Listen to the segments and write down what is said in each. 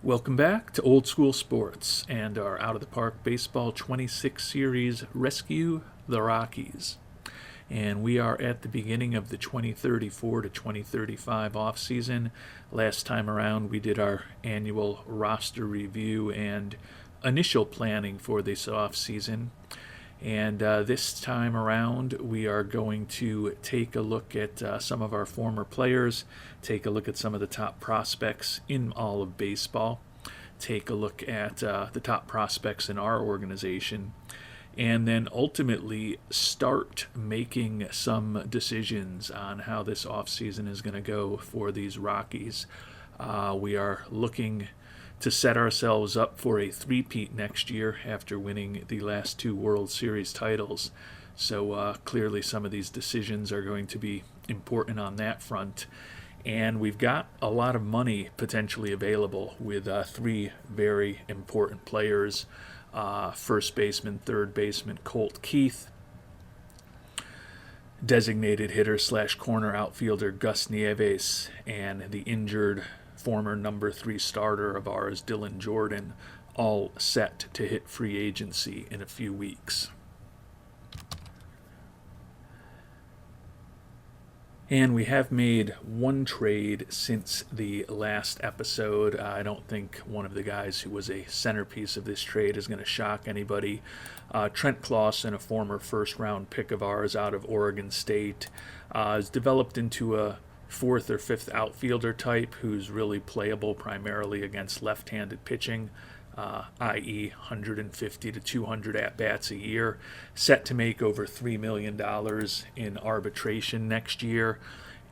Welcome back to Old School Sports and our Out of the Park Baseball 26 series Rescue the Rockies. And we are at the beginning of the 2034 to 2035 offseason. Last time around, we did our annual roster review and initial planning for this offseason. And this time around, we are going to take a look at some of our former players, take a look at some of the top prospects in all of baseball, take a look at the top prospects in our organization, and then ultimately start making some decisions on how this offseason is going to go for these Rockies. We are looking to set ourselves up for a three-peat next year after winning the last two World Series titles. So clearly some of these decisions are going to be important on that front. And we've got a lot of money potentially available with three very important players. First baseman, third baseman Colt Keith, designated hitter / corner outfielder Gus Nieves, and the injured former number 3 starter of ours, Dylan Jordan, all set to hit free agency in a few weeks. And we have made one trade since the last episode. I don't think one of the guys who was a centerpiece of this trade is going to shock anybody. Trent Clausen, a former first-round pick of ours out of Oregon State, has developed into a fourth or fifth outfielder type who's really playable primarily against left-handed pitching, i.e. 150 to 200 at-bats a year, set to make over $3 million in arbitration next year.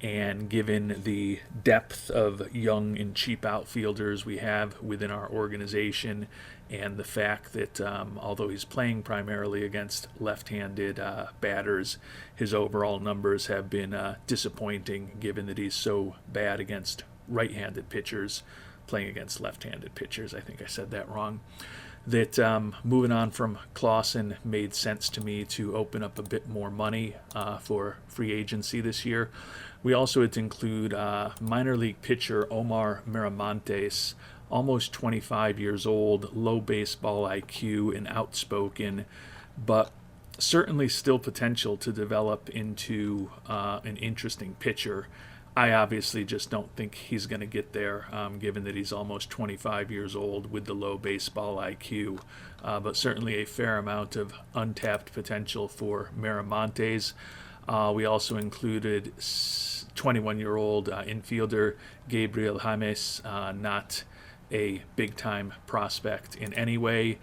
And given the depth of young and cheap outfielders we have within our organization, and the fact that although he's playing primarily against left-handed batters, his overall numbers have been disappointing given that he's so bad against right-handed pitchers, playing against left-handed pitchers. I think I said that wrong. That moving on from Clausen made sense to me to open up a bit more money for free agency this year. We also had to include minor league pitcher Omar Miramontes, almost 25 years old, low baseball IQ and outspoken, but certainly still potential to develop into an interesting pitcher. I obviously just don't think he's going to get there, given that he's almost 25 years old with the low baseball IQ, but certainly a fair amount of untapped potential for Miramontes. We also included 21-year-old infielder Gabriel James, not a big-time prospect in any way,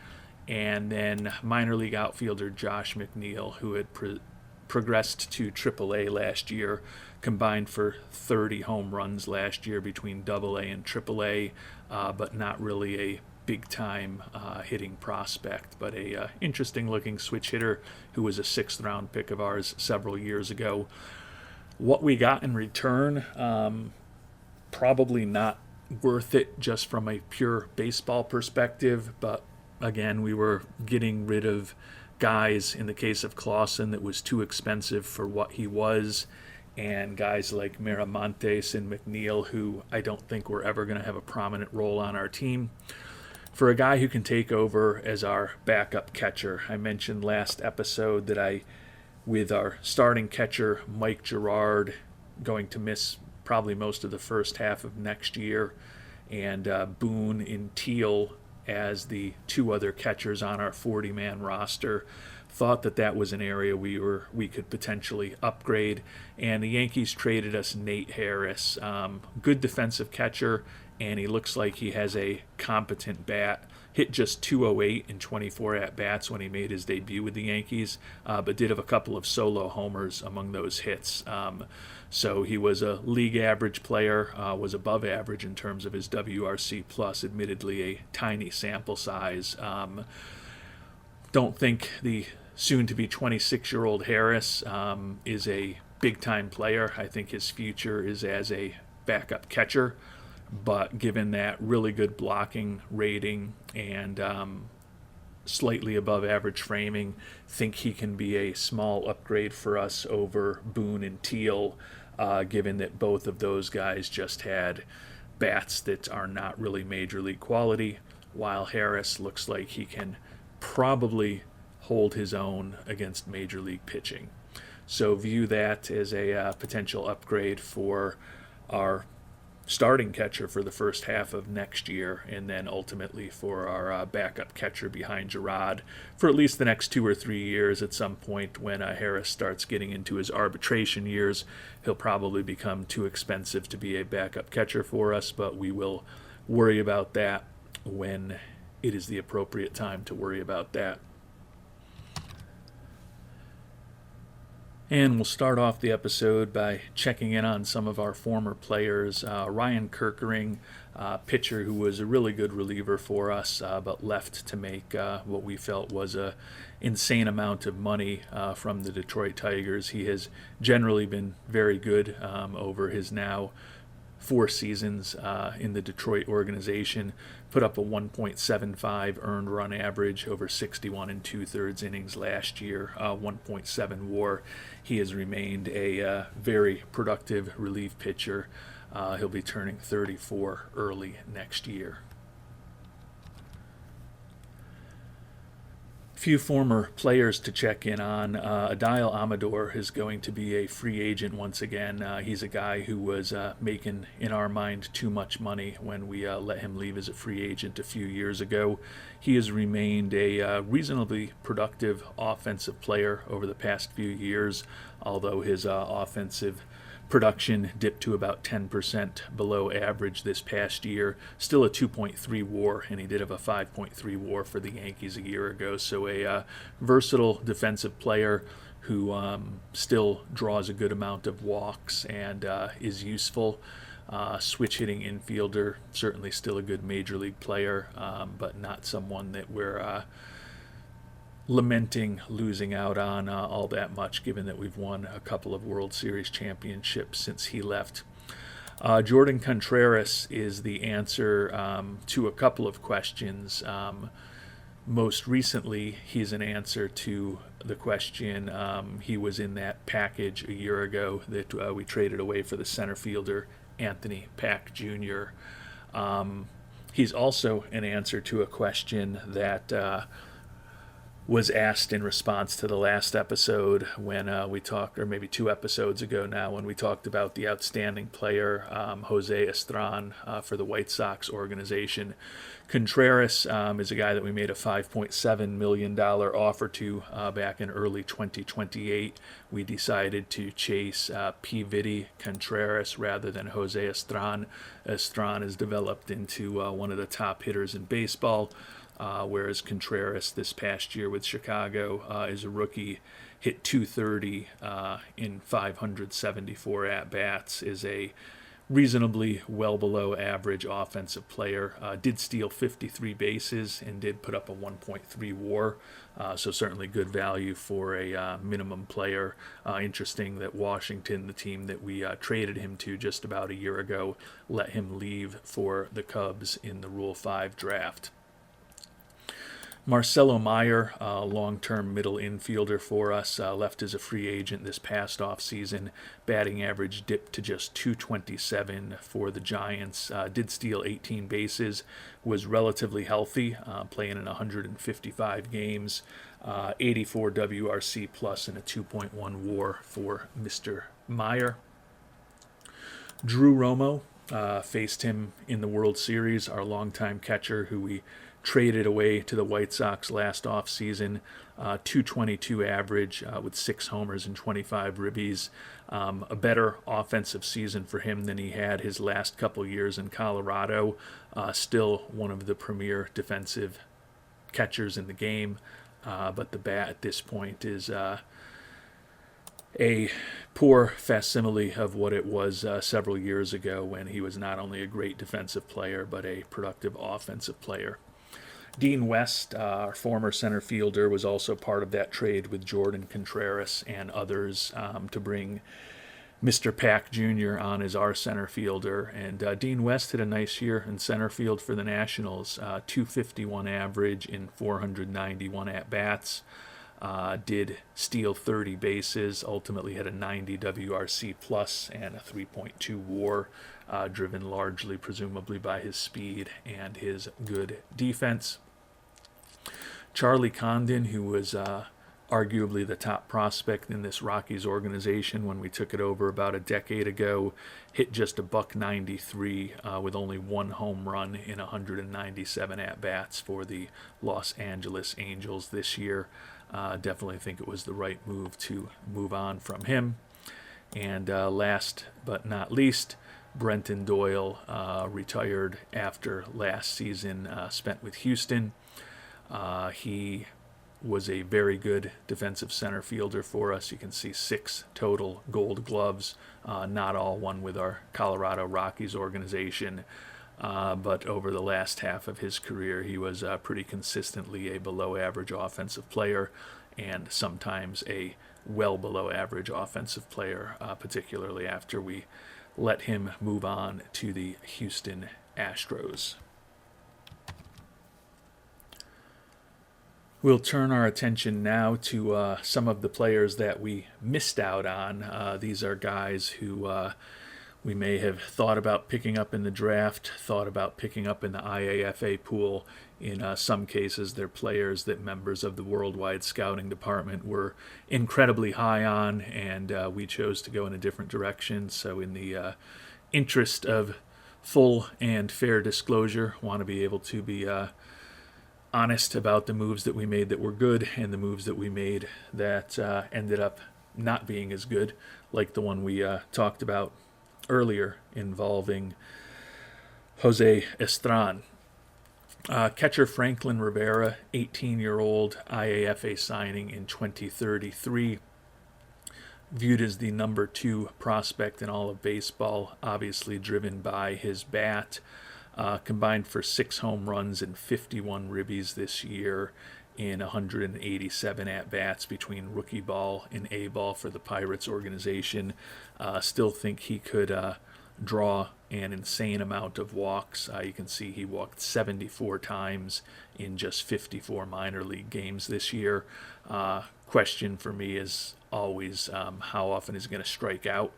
and then minor league outfielder Josh McNeil, who had progressed to AAA last year, combined for 30 home runs last year between AA and AAA, but not really a big-time hitting prospect, but a interesting-looking switch hitter who was a sixth-round pick of ours several years ago. What we got in return, probably not worth it just from a pure baseball perspective, but again, we were getting rid of guys, in the case of Clausen, that was too expensive for what he was, and guys like Miramontes and McNeil, who I don't think were ever going to have a prominent role on our team, for a guy who can take over as our backup catcher. I mentioned last episode that with our starting catcher, Mike Girard, going to miss probably most of the first half of next year, and Boone and Teal as the two other catchers on our 40-man roster, thought that was an area we could potentially upgrade, and the Yankees traded us Nate Harris, good defensive catcher, and he looks like he has a competent bat. Hit just 208 in 24 at-bats when he made his debut with the Yankees, but did have a couple of solo homers among those hits. So he was a league average player, was above average in terms of his WRC+, admittedly a tiny sample size. Don't think the soon-to-be 26-year-old Harris is a big-time player. I think his future is as a backup catcher, but given that really good blocking rating and slightly above average framing, think he can be a small upgrade for us over Boone and Teal, given that both of those guys just had bats that are not really major league quality, while Harris looks like he can probably hold his own against major league pitching. So view that as a potential upgrade for our starting catcher for the first half of next year, and then ultimately for our backup catcher behind Gerard for at least the next 2 or 3 years. At some point when Harris starts getting into his arbitration years, he'll probably become too expensive to be a backup catcher for us, but we will worry about that when it is the appropriate time to worry about that. And we'll start off the episode by checking in on some of our former players. Ryan Kerkering, pitcher who was a really good reliever for us, but left to make what we felt was a insane amount of money from the Detroit Tigers. He has generally been very good over his now 4 seasons in the Detroit organization. Put up a 1.75 earned run average over 61 and 2/3 innings last year, 1.7 WAR. He has remained a very productive relief pitcher. He'll be turning 34 early next year. Few former players to check in on. Adael Amador is going to be a free agent once again. He's a guy who was making, in our mind, too much money when we let him leave as a free agent a few years ago. He has remained a reasonably productive offensive player over the past few years, although his offensive production dipped to about 10% below average this past year. Still a 2.3 WAR, and he did have a 5.3 WAR for the Yankees a year ago. So a versatile defensive player who still draws a good amount of walks and is useful. Switch hitting infielder, certainly still a good major league player, but not someone that we're lamenting losing out on all that much, given that we've won a couple of World Series championships since he left. Jordan Contreras is the answer to a couple of questions. Most recently, he's an answer to the question. He was in that package a year ago that we traded away for the center fielder, Anthony Pack Jr. He's also an answer to a question that was asked in response to the last episode when we talked, or maybe 2 episodes ago now, when we talked about the outstanding player, Jose Estran, for the White Sox organization. Contreras is a guy that we made a $5.7 million offer to back in early 2028. We decided to chase P. Vidi Contreras rather than Jose Estran. Estran has developed into one of the top hitters in baseball. Whereas Contreras this past year with Chicago is a rookie, hit .230 in 574 at-bats, is a reasonably well below average offensive player. Did steal 53 bases and did put up a 1.3 WAR, so certainly good value for a minimum player. Interesting that Washington, the team that we traded him to just about a year ago, let him leave for the Cubs in the Rule 5 draft. Marcelo Meyer, long-term middle infielder for us, left as a free agent this past offseason. Batting average dipped to just .227 for the Giants. Did steal 18 bases, was relatively healthy, playing in 155 games, 84 WRC plus, and a 2.1 WAR for Mr. Meyer. Drew Romo faced him in the World Series, our longtime catcher who we traded away to the White Sox last offseason. 222 average with 6 homers and 25 ribbies. A better offensive season for him than he had his last couple years in Colorado. Still one of the premier defensive catchers in the game, but the bat at this point is a poor facsimile of what it was several years ago when he was not only a great defensive player but a productive offensive player. Dean West, our former center fielder, was also part of that trade with Jordan Contreras and others to bring Mr. Pack Jr. on as our center fielder. And Dean West had a nice year in center field for the Nationals, 251 average in 491 at-bats. Did steal 30 bases, ultimately had a 90 WRC plus and a 3.2 WAR. driven largely, presumably, by his speed and his good defense. Charlie Condon, who was arguably the top prospect in this Rockies organization when we took it over about a decade ago, hit just a .93 with only one home run in 197 at-bats for the Los Angeles Angels this year. Definitely think it was the right move to move on from him. And last but not least, Brenton Doyle retired after last season spent with Houston. He was a very good defensive center fielder for us. You can see 6 total Gold Gloves, not all won with our Colorado Rockies organization, but over the last half of his career, he was pretty consistently a below-average offensive player and sometimes a well below average offensive player, particularly after we let him move on to the Houston Astros. We'll turn our attention now to some of the players that we missed out on. These are guys who we may have thought about picking up in the draft, thought about picking up in the IAFA pool. In some cases, they're players that members of the Worldwide Scouting Department were incredibly high on, and we chose to go in a different direction. So in the interest of full and fair disclosure, want to be able to be honest about the moves that we made that were good and the moves that we made that ended up not being as good, like the one we talked about earlier involving Jose Estran. Catcher Franklin Rivera, 18-year-old IAFA signing in 2033, viewed as the number 2 prospect in all of baseball, obviously driven by his bat. Combined for 6 home runs and 51 ribbies this year in 187 at-bats between rookie ball and A-ball for the Pirates organization. Still think he could draw an insane amount of walks. You can see he walked 74 times in just 54 minor league games this year. Question for me is always how often is he going to strike out?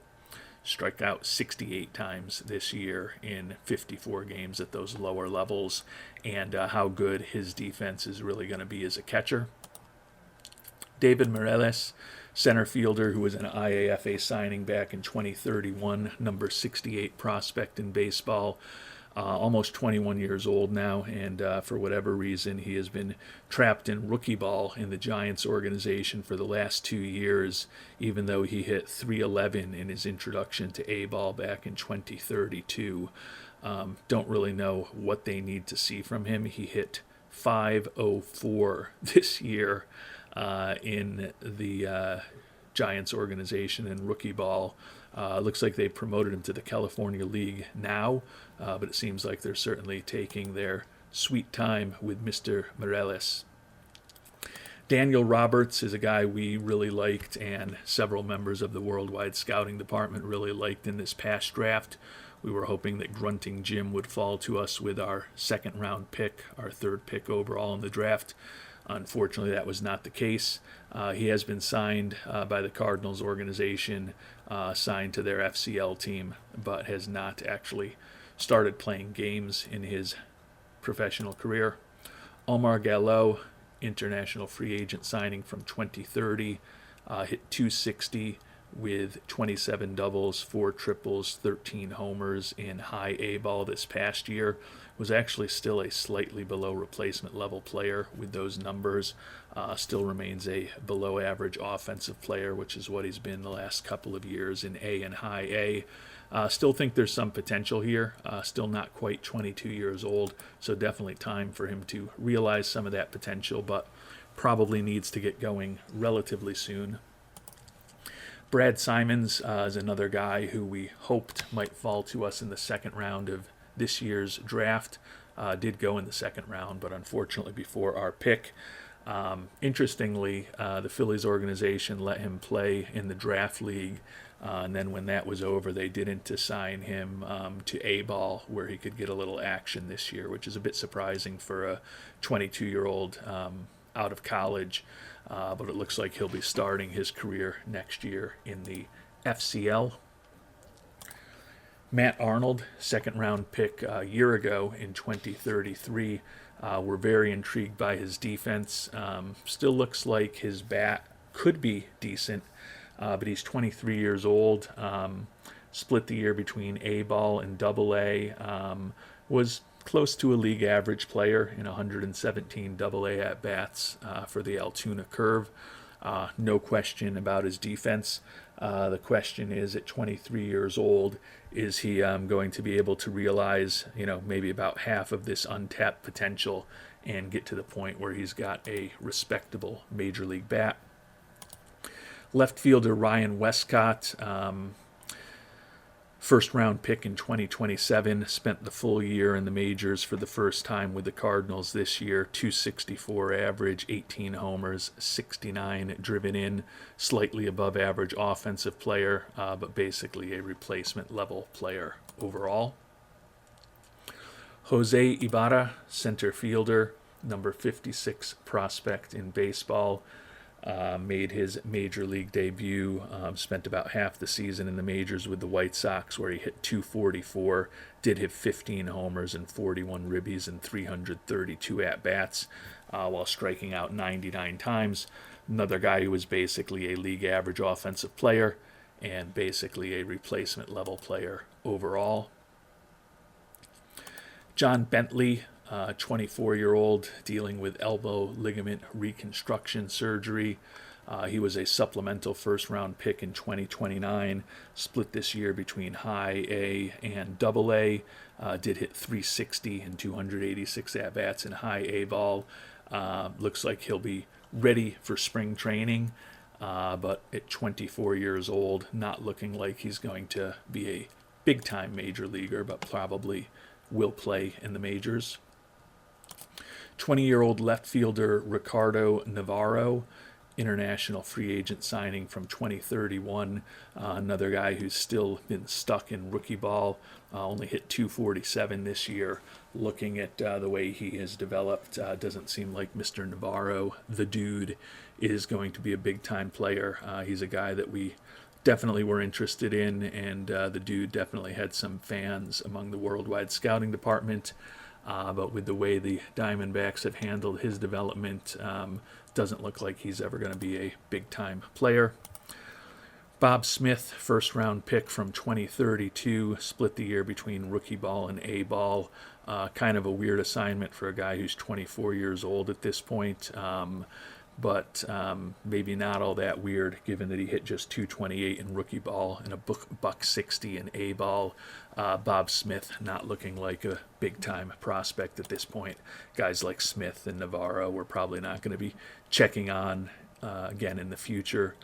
Struck out 68 times this year in 54 games at those lower levels, and how good his defense is really going to be as a catcher. David Morales, center fielder, who was an IAFA signing back in 2031, number 68 prospect in baseball. Almost 21 years old now, and for whatever reason, he has been trapped in rookie ball in the Giants organization for the last 2 years, even though he hit .311 in his introduction to A-ball back in 2032. Don't really know what they need to see from him. He hit .504 this year in the Giants organization in rookie ball. Looks like they promoted him to the California League now, but it seems like they're certainly taking their sweet time with Mr. Morales. Daniel Roberts is a guy we really liked and several members of the Worldwide Scouting Department really liked in this past draft. We were hoping that Grunting Jim would fall to us with our second-round pick, our 3rd pick overall in the draft. Unfortunately, that was not the case. He has been signed by the Cardinals organization, signed to their FCL team, but has not actually started playing games in his professional career. Omar Gallo, international free agent signing from 2030, hit .260 with 27 doubles, 4 triples, 13 homers in high A-ball this past year. Was actually still a slightly below replacement level player with those numbers. Still remains a below average offensive player, which is what he's been the last couple of years in A and high A. Still think there's some potential here. Still not quite 22 years old, so definitely time for him to realize some of that potential, but probably needs to get going relatively soon. Brad Simons is another guy who we hoped might fall to us in the second round of this year's draft. Did go in the second round, but unfortunately before our pick. Interestingly, the Phillies organization let him play in the draft league, and then when that was over, they didn't assign him to A-ball, where he could get a little action this year, which is a bit surprising for a 22-year-old out of college. But it looks like he'll be starting his career next year in the FCL. Matt Arnold, second round pick a year ago in 2033. We're very intrigued by his defense. Still looks like his bat could be decent, but he's 23 years old. Split the year between A ball and double A. Was close to a league average player in 117 double A at bats for the Altoona Curve. No question about his defense. The question is, at 23 years old, is he going to be able to realize, maybe about half of this untapped potential and get to the point where he's got a respectable major league bat? Left fielder Ryan Westcott, first round pick in 2027, spent the full year in the majors for the first time with the Cardinals this year. 264 average, 18 homers, 69 driven in, slightly above average offensive player, but basically a replacement level player overall. Jose Ibarra, center fielder, number 56 prospect in baseball. Made his major league debut, spent about half the season in the majors with the White Sox, where he hit 244, did hit 15 homers and 41 ribbies and 332 at-bats, while striking out 99 times. Another guy who was basically a league average offensive player and basically a replacement level player overall. John Bentley, 24-year-old, dealing with elbow ligament reconstruction surgery. He was a supplemental first-round pick in 2029, split this year between high A and double A. Did hit 360 and 286 at-bats in high A ball. Looks like he'll be ready for spring training, but at 24 years old, not looking like he's going to be a big-time major leaguer, but probably will play in the majors. 20-year-old left fielder Ricardo Navarro, international free agent signing from 2031. Another guy who's still been stuck in rookie ball, only hit 247 this year. Looking at the way he has developed, doesn't seem like Mr. Navarro, the dude, is going to be a big-time player. He's a guy that we definitely were interested in, and the dude definitely had some fans among the worldwide scouting department. But with the way the Diamondbacks have handled his development, doesn't look like he's ever going to be a big-time player. Bob Smith, first-round pick from 2032, split the year between rookie ball and A ball. Kind of a weird assignment for a guy who's 24 years old at this point, but maybe not all that weird, given that he hit just 228 in rookie ball and a buck 60 in A ball. Bob Smith not looking like a big-time prospect at this point. Guys like Smith and Navarro we're probably not going to be checking on again in the future.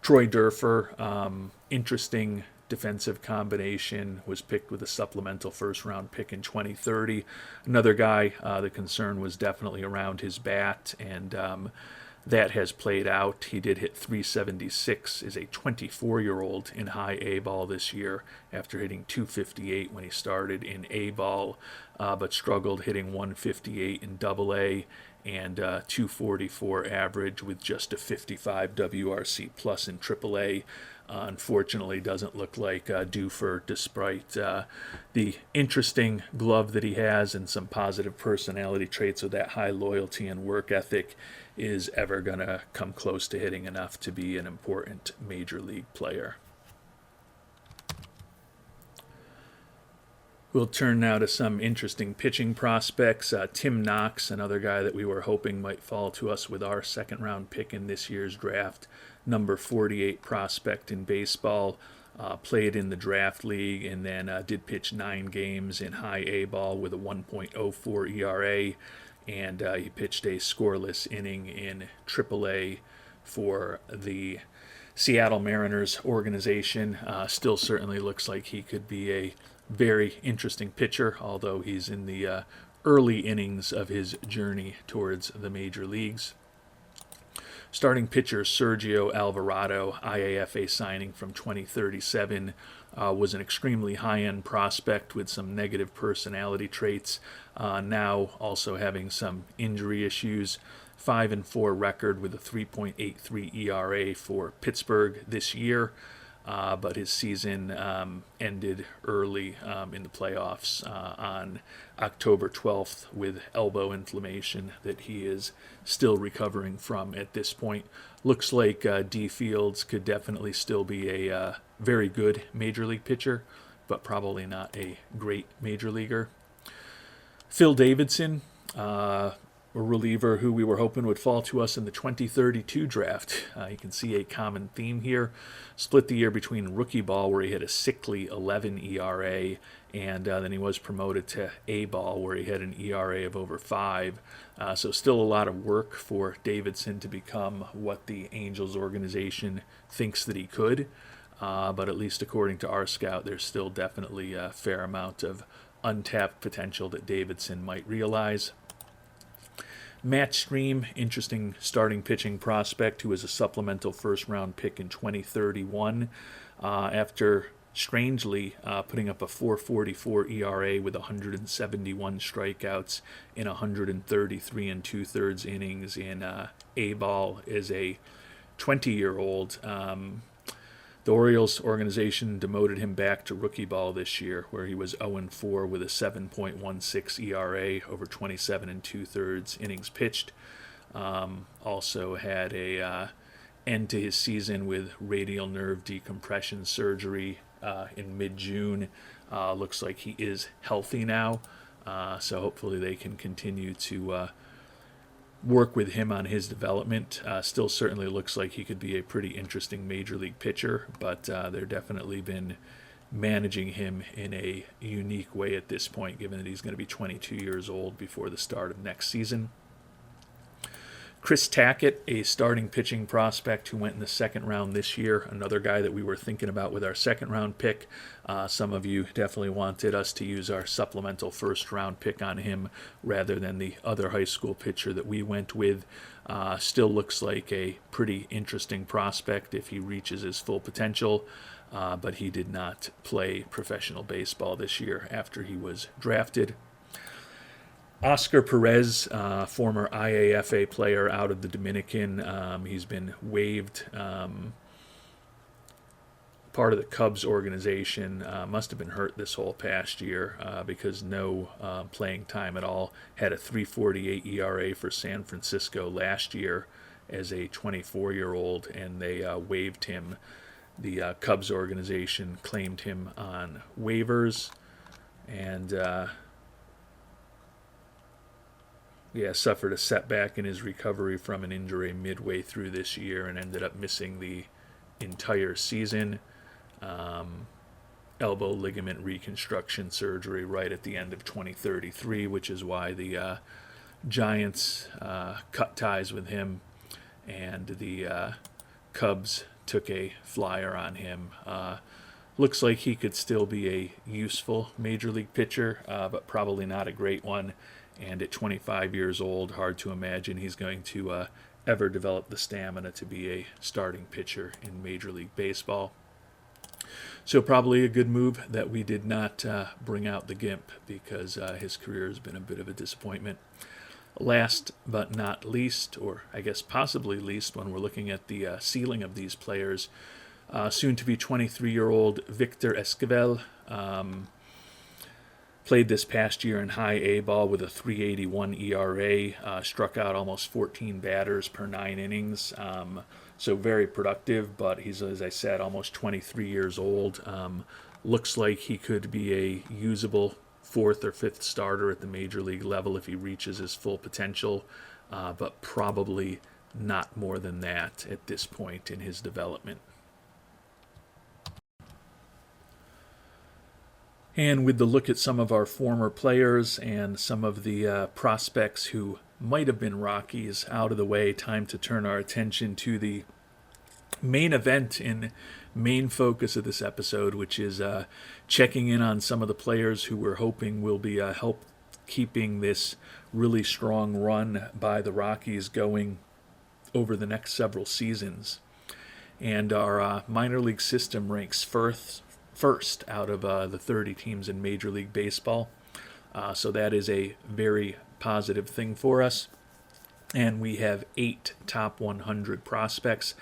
Troy Durfer, interesting defensive combination, was picked with a supplemental first-round pick in 2030. Another guy, the concern was definitely around his bat, and that has played out. He did hit 376 as a 24-year-old in high A ball this year after hitting 258 when he started in A ball, but struggled hitting 158 in double A and 244 average with just a 55 WRC plus in triple A. Unfortunately, doesn't look like Dufer, despite the interesting glove that he has and some positive personality traits with that high loyalty and work ethic, is ever going to come close to hitting enough to be an important major league player. We'll turn now to some interesting pitching prospects. Tim Knox, another guy that we were hoping might fall to us with our second-round pick in this year's draft. Number 48 prospect in baseball. Played in the draft league and then did pitch 9 games in high A ball with a 1.04 ERA. And he pitched a scoreless inning in AAA for the Seattle Mariners organization. Still certainly looks like he could be a very interesting pitcher, although he's in the early innings of his journey towards the major leagues. Starting pitcher Sergio Alvarado, IAFA signing from 2037, was an extremely high-end prospect with some negative personality traits, now also having some injury issues. 5-4 record with a 3.83 ERA for Pittsburgh this year. but his season ended early in the playoffs on October 12th with elbow inflammation that he is still recovering from at this point. Looks like D. Fields could definitely still be a very good major league pitcher, but probably not a great major leaguer. Phil Davidson, a reliever who we were hoping would fall to us in the 2032 draft. You can see a common theme here. Split the year between rookie ball, where he had a sickly 11 ERA, and then he was promoted to A ball, where he had an ERA of over 5. So still a lot of work for Davidson to become what the Angels organization thinks that he could. But at least according to our scout, there's still definitely a fair amount of untapped potential that Davidson might realize. Matt Stream, interesting starting pitching prospect who was a supplemental first-round pick in 2031 after strangely putting up a 4.44 ERA with 171 strikeouts in 133 and two-thirds innings in A-ball as a 20-year-old. The Orioles organization demoted him back to rookie ball this year, where he was 0-4 with a 7.16 ERA over 27 and two-thirds innings pitched. Also had a end to his season with radial nerve decompression surgery in mid-June. Looks like he is healthy now, so hopefully they can continue to work with him on his development. Still certainly looks like he could be a pretty interesting major league pitcher, but they're definitely been managing him in a unique way at this point, given that he's going to be 22 years old before the start of next season. Chris Tackett, a starting pitching prospect who went in the second round this year, another guy that we were thinking about with our second round pick. Some of you definitely wanted us to use our supplemental first round pick on him rather than the other high school pitcher that we went with. Still looks like a pretty interesting prospect if he reaches his full potential, but he did not play professional baseball this year after he was drafted. Oscar Perez, former IAFA player out of the Dominican. He's been waived. Part of the Cubs organization. Must have been hurt this whole past year because no playing time at all. Had a 3.48 ERA for San Francisco last year as a 24-year-old, and they waived him. The Cubs organization claimed him on waivers, and suffered a setback in his recovery from an injury midway through this year and ended up missing the entire season. Elbow ligament reconstruction surgery right at the end of 2033, which is why the Giants cut ties with him, and the Cubs took a flyer on him. Looks like he could still be a useful major league pitcher, but probably not a great one. And at 25 years old, hard to imagine he's going to ever develop the stamina to be a starting pitcher in Major League Baseball. So probably a good move that we did not bring out the GIMP, because his career has been a bit of a disappointment. Last but not least, or I guess possibly least when we're looking at the ceiling of these players, soon to be 23-year-old Victor Esquivel. Played this past year in high A ball with a 3.81 ERA, struck out almost 14 batters per 9 innings, so very productive, but he's, as I said, almost 23 years old. Looks like he could be a usable 4th or 5th starter at the major league level if he reaches his full potential, but probably not more than that at this point in his development. And with the look at some of our former players and some of the prospects who might have been Rockies out of the way, time to turn our attention to the main event and main focus of this episode, which is checking in on some of the players who we're hoping will be help keeping this really strong run by the Rockies going over the next several seasons. And our minor league system ranks first out of the 30 teams in Major League Baseball. So that is a very positive thing for us. And we have 8 top 100 prospects.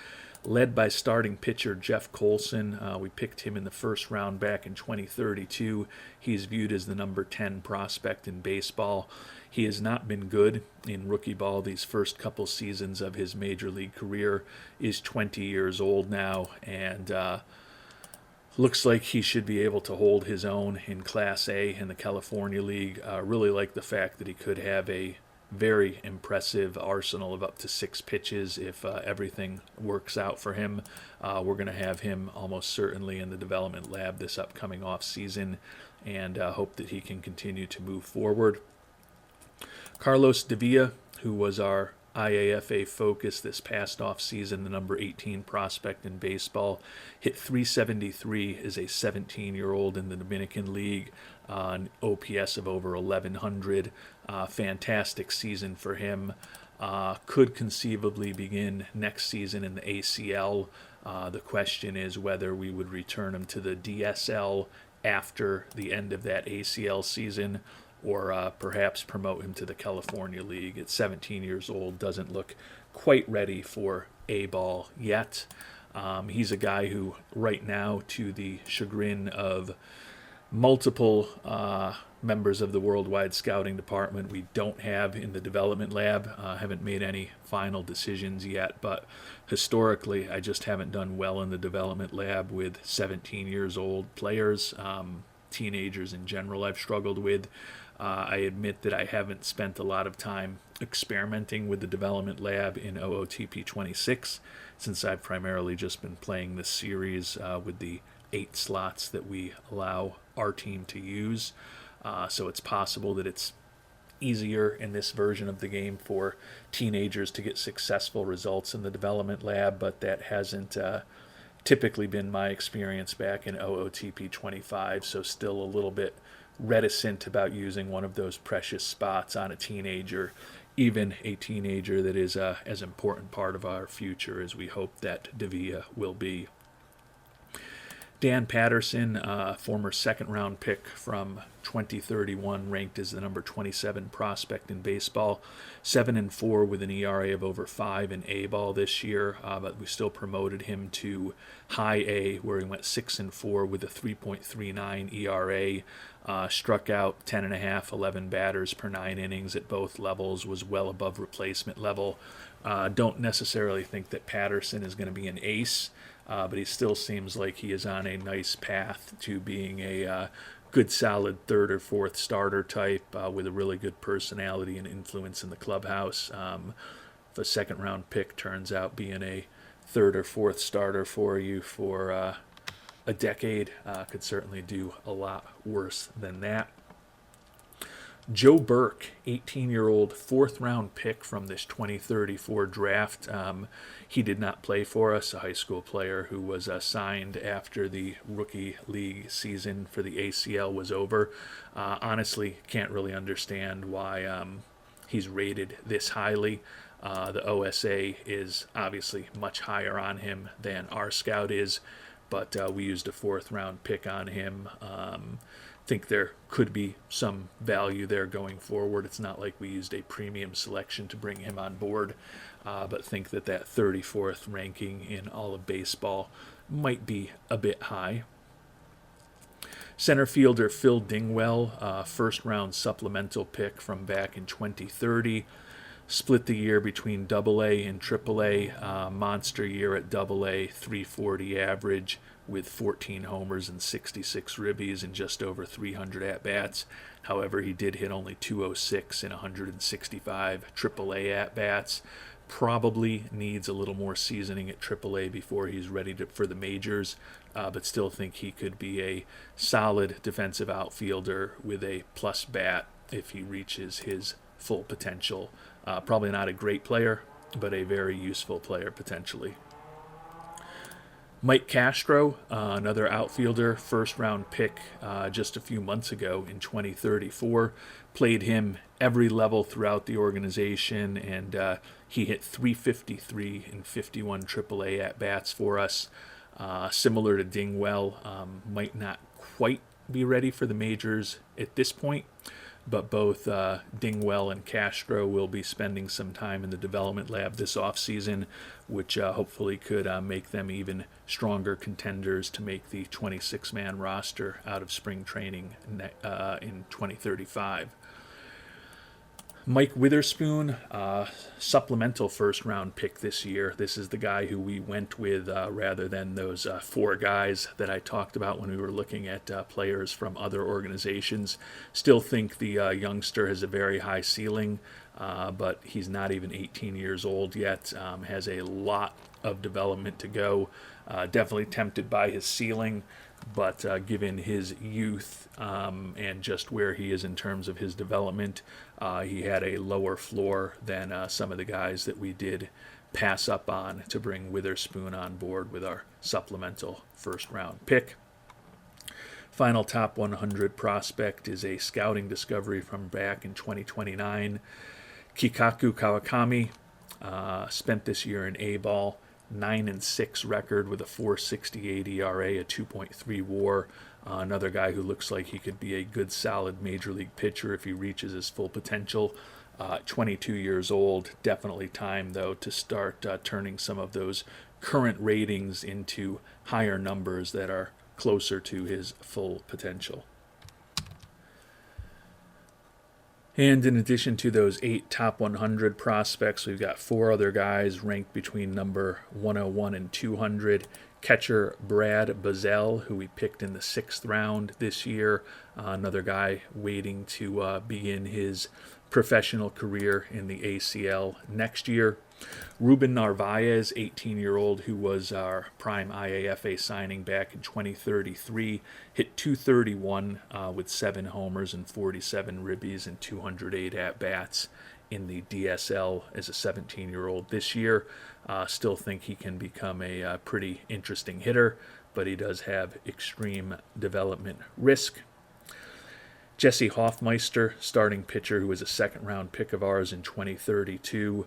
led by starting pitcher Jeff Colson. We picked him in the first round back in 2032. He's viewed as the number 10 prospect in baseball. He has not been good in rookie ball these first couple seasons of his major league career. Is 20 years old now, and looks like he should be able to hold his own in Class A in the California League. Really like the fact that he could have a very impressive arsenal of up to 6 pitches if everything works out for him. We're going to have him almost certainly in the development lab this upcoming off season, and hope that he can continue to move forward. Carlos Davila, who was our IAFA focus this past offseason, the number 18 prospect in baseball, hit .373 as a 17-year-old in the Dominican League, an OPS of over 1,100. Fantastic season for him. Could conceivably begin next season in the ACL. The question is whether we would return him to the DSL after the end of that ACL season, or perhaps promote him to the California League. At 17 years old, doesn't look quite ready for A-ball yet. He's a guy who, right now, to the chagrin of multiple members of the Worldwide Scouting Department, we don't have in the development lab. Haven't made any final decisions yet, but historically, I just haven't done well in the development lab with 17 years old players. Teenagers in general I've struggled with. I admit that I haven't spent a lot of time experimenting with the development lab in OOTP 26, since I've primarily just been playing this series with the 8 slots that we allow our team to use. So it's possible that it's easier in this version of the game for teenagers to get successful results in the development lab, but that hasn't typically been my experience back in OOTP 25, so still a little bit reticent about using one of those precious spots on a teenager, even a teenager that is as important part of our future as we hope that Davila will be. Dan Patterson, former second-round pick from 2031, ranked as the number 27 prospect in baseball, 7-4 with an ERA of over 5 in A-ball this year, but we still promoted him to high A, where he went 6-4 with a 3.39 ERA. Struck out 10.5, 11 batters per 9 innings at both levels, was well above replacement level. Don't necessarily think that Patterson is going to be an ace, but he still seems like he is on a nice path to being a good, solid third or fourth starter type with a really good personality and influence in the clubhouse. If a second-round pick turns out being a third or fourth starter for you for a decade, could certainly do a lot worse than that. Joe Burke, 18-year-old fourth-round pick from this 2034 draft. He did not play for us, a high school player who was signed after the rookie league season for the ACL was over. Honestly, can't really understand why he's rated this highly. The OSA is obviously much higher on him than our scout is, but we used a fourth-round pick on him. Think there could be some value there going forward. It's not like we used a premium selection to bring him on board, but think that 34th ranking in all of baseball might be a bit high. Center fielder Phil Dingwell, first-round supplemental pick from back in 2030. Split the year between AA and AAA. Monster year at AA, 340 average with 14 homers and 66 ribbies and just over 300 at-bats. However, he did hit only 206 in 165 AAA at-bats. Probably needs a little more seasoning at AAA before he's ready for the majors, but still think he could be a solid defensive outfielder with a plus bat if he reaches his full potential. Probably not a great player, but a very useful player potentially. Mike Castro, another outfielder, first-round pick just a few months ago in 2034. Played him every level throughout the organization, and he hit 353 in 51 AAA at-bats for us. Similar to Dingwell, might not quite be ready for the majors at this point, but both Dingwell and Castro will be spending some time in the development lab this offseason, which hopefully could make them even stronger contenders to make the 26-man roster out of spring training in 2035. Mike Witherspoon, supplemental first-round pick this year. This is the guy who we went with rather than those 4 guys that I talked about when we were looking at players from other organizations. Still think the youngster has a very high ceiling, but he's not even 18 years old yet. Has a lot of development to go. Definitely tempted by his ceiling, but given his youth and just where he is in terms of his development, he had a lower floor than some of the guys that we did pass up on to bring Witherspoon on board with our supplemental first-round pick. Final top 100 prospect is a scouting discovery from back in 2029. Kikaku Kawakami spent this year in A-ball. 9-6 record with a 4.68 ERA, a 2.3 WAR. Another guy who looks like he could be a good, solid major league pitcher if he reaches his full potential. 22 years old, definitely time though to start turning some of those current ratings into higher numbers that are closer to his full potential. And in addition to those 8 top 100 prospects, we've got 4 other guys ranked between number 101 and 200. Catcher Brad Bazell, who we picked in the 6th round this year. Another guy waiting to begin his professional career in the ACL next year. Ruben Narvaez, 18-year-old, who was our prime IAFA signing back in 2033, hit .231 with 7 homers and 47 ribbies and 208 at-bats in the DSL as a 17-year-old this year. Still think he can become a pretty interesting hitter, but he does have extreme development risk. Jesse Hoffmeister, starting pitcher, who was a second-round pick of ours in 2032,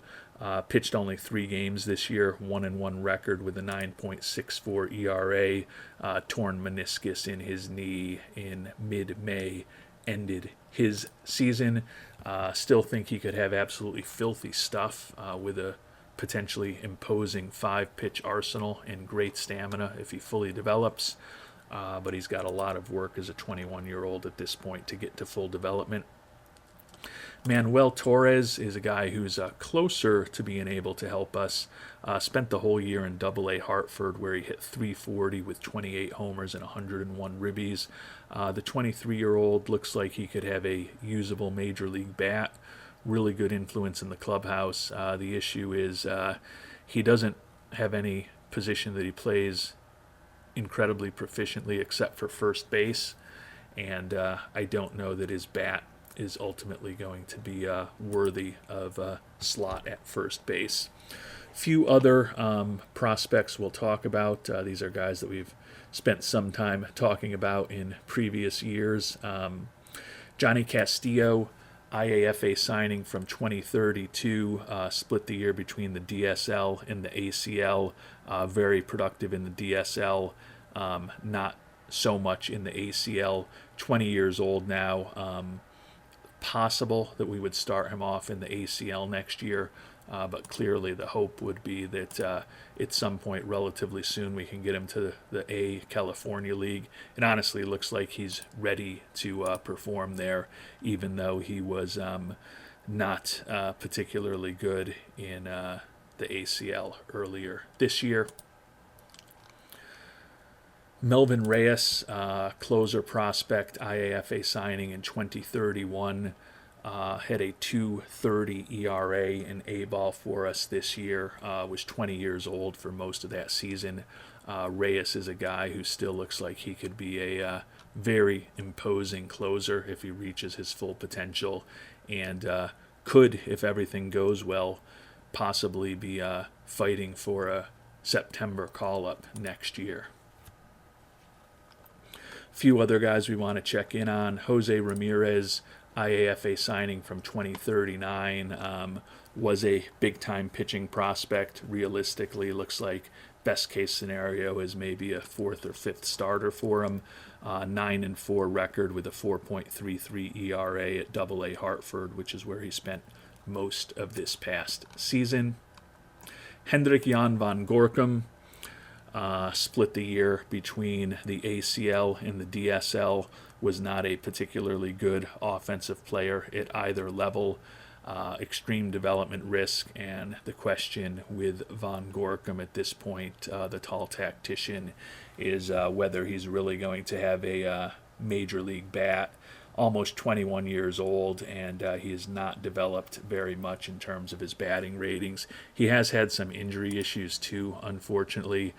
pitched only 3 games this year, 1-1 record with a 9.64 ERA. Torn meniscus in his knee in mid-May ended his season. Still think he could have absolutely filthy stuff with a potentially imposing 5-pitch arsenal and great stamina if he fully develops. But he's got a lot of work as a 21-year-old at this point to get to full development. Manuel Torres is a guy who's closer to being able to help us. Spent the whole year in Double-A Hartford, where he hit .340 with 28 homers and 101 ribbies. The 23-year-old looks like he could have a usable major league bat. Really good influence in the clubhouse. The issue is he doesn't have any position that he plays incredibly proficiently except for first base, and I don't know that his bat is ultimately going to be worthy of a slot at first base. Few other prospects we'll talk about. These are guys that we've spent some time talking about in previous years. Johnny Castillo, IAFA signing from 2032, split the year between the DSL and the ACL. Very productive in the DSL, not so much in the ACL. 20 years old now. Possible that we would start him off in the ACL next year, but clearly the hope would be that at some point relatively soon we can get him to the A California League. It honestly looks like he's ready to perform there, even though he was not particularly good in the ACL earlier this year. Melvin Reyes, closer prospect, IAFA signing in 2031, had a 2.30 ERA in A-ball for us this year, was 20 years old for most of that season. Reyes is a guy who still looks like he could be a very imposing closer if he reaches his full potential, and could, if everything goes well, possibly be fighting for a September call-up next year. Few other guys we want to check in on. Jose Ramirez, IAFA signing from 2039, was a big-time pitching prospect. Realistically, looks like best-case scenario is maybe a 4th or 5th starter for him. 9-4 record with a 4.33 ERA at AA Hartford, which is where he spent most of this past season. Hendrik Jan van Gorkum split the year between the ACL and the DSL, was not a particularly good offensive player at either level. Extreme development risk, and the question with Von Gorkum at this point, the tall tactician, is whether he's really going to have a major league bat. Almost 21 years old, and he has not developed very much in terms of his batting ratings. He has had some injury issues too, unfortunately.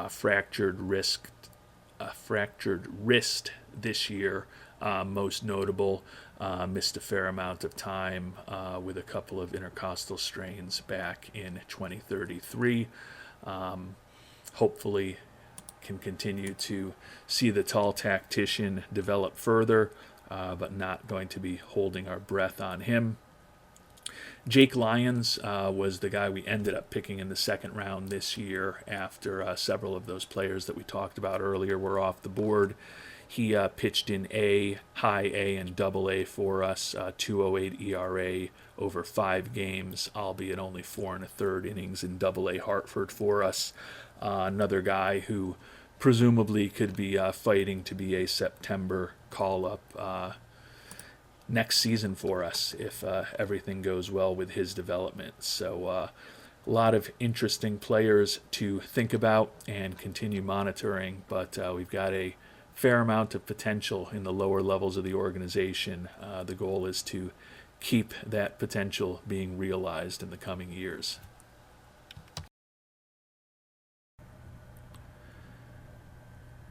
Fractured wrist this year, most notable. Missed a fair amount of time with a couple of intercostal strains back in 2033. Hopefully can continue to see the tall tactician develop further, but not going to be holding our breath on him. Jake Lyons was the guy we ended up picking in the second round this year after several of those players that we talked about earlier were off the board. He pitched in high A, and double A for us, 2.08 ERA over 5 games, albeit only 4 1/3 innings in double A Hartford for us. Another guy who presumably could be fighting to be a September call-up next season for us if everything goes well with his development. So a lot of interesting players to think about and continue monitoring, but we've got a fair amount of potential in the lower levels of the organization. The goal is to keep that potential being realized in the coming years.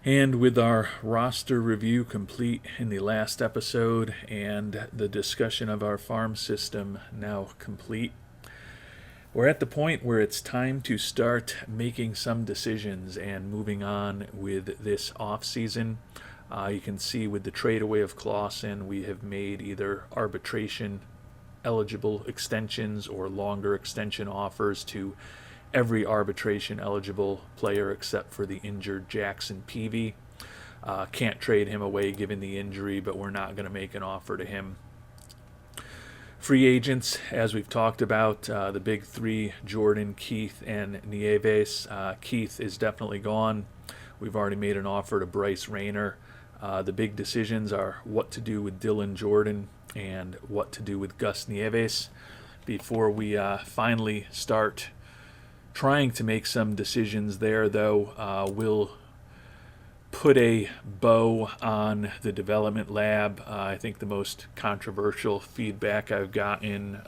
And with our roster review complete in the last episode and the discussion of our farm system now complete, we're at the point where it's time to start making some decisions and moving on with this offseason. You can see with the trade away of Clausen, we have made either arbitration eligible extensions or longer extension offers to every arbitration eligible player except for the injured Jackson Peavy. Can't trade him away given the injury, but we're not going to make an offer to him. Free agents, as we've talked about, the big three, Jordan, Keith, and Nieves. Keith is definitely gone. We've already made an offer to Bryce Rayner. The big decisions are what to do with Dylan Jordan and what to do with Gus Nieves. Before we finally start trying to make some decisions there, though, we'll put a bow on the development lab. I think the most controversial feedback I've gotten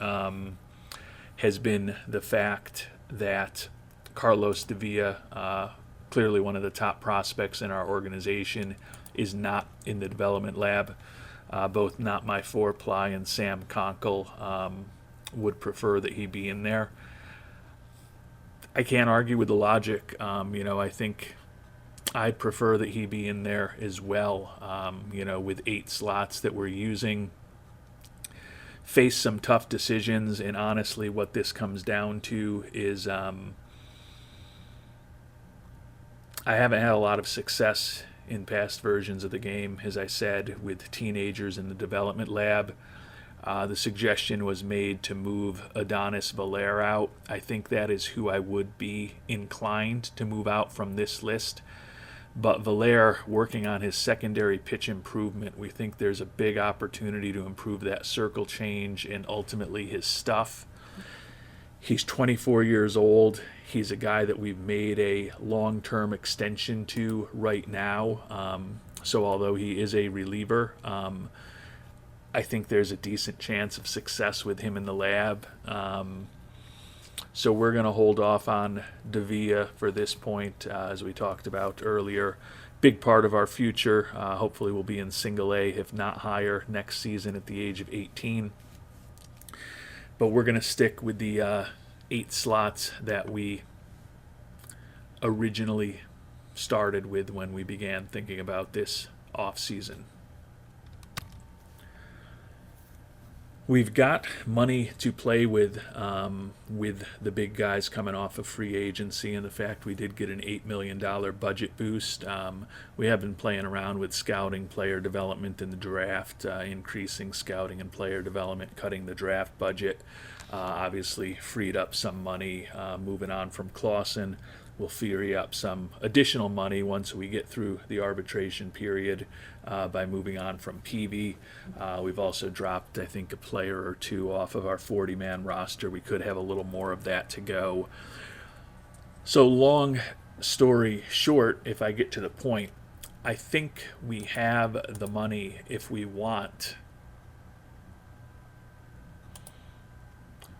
has been the fact that Carlos Davila, clearly one of the top prospects in our organization, is not in the development lab. Both Not My Four-Ply and Sam Conkle would prefer that he be in there. I can't argue with the logic. I think I'd prefer that he be in there as well. With 8 slots that we're using, face some tough decisions, and honestly what this comes down to is I haven't had a lot of success in past versions of the game, as I said, with teenagers in the development lab. The suggestion was made to move Adonis Valer out. I think that is who I would be inclined to move out from this list. But Valer, working on his secondary pitch improvement, we think there's a big opportunity to improve that circle change and ultimately his stuff. He's 24 years old. He's a guy that we've made a long-term extension to right now. So although he is a reliever, I think there's a decent chance of success with him in the lab. So we're going to hold off on Davila for this point, as we talked about earlier. Big part of our future. Hopefully we'll be in single A, if not higher, next season at the age of 18. But we're going to stick with the 8 slots that we originally started with when we began thinking about this offseason. We've got money to play with the big guys coming off of free agency, and the fact we did get an $8 million budget boost. We have been playing around with scouting, player development, and the draft, increasing scouting and player development, cutting the draft budget. Obviously, freed up some money moving on from Clausen. We'll free up some additional money once we get through the arbitration period by moving on from Peavy. We've also dropped, I think, a player or two off of our 40-man roster. We could have a little more of that to go. So long story short, if I get to the point, I think we have the money if we want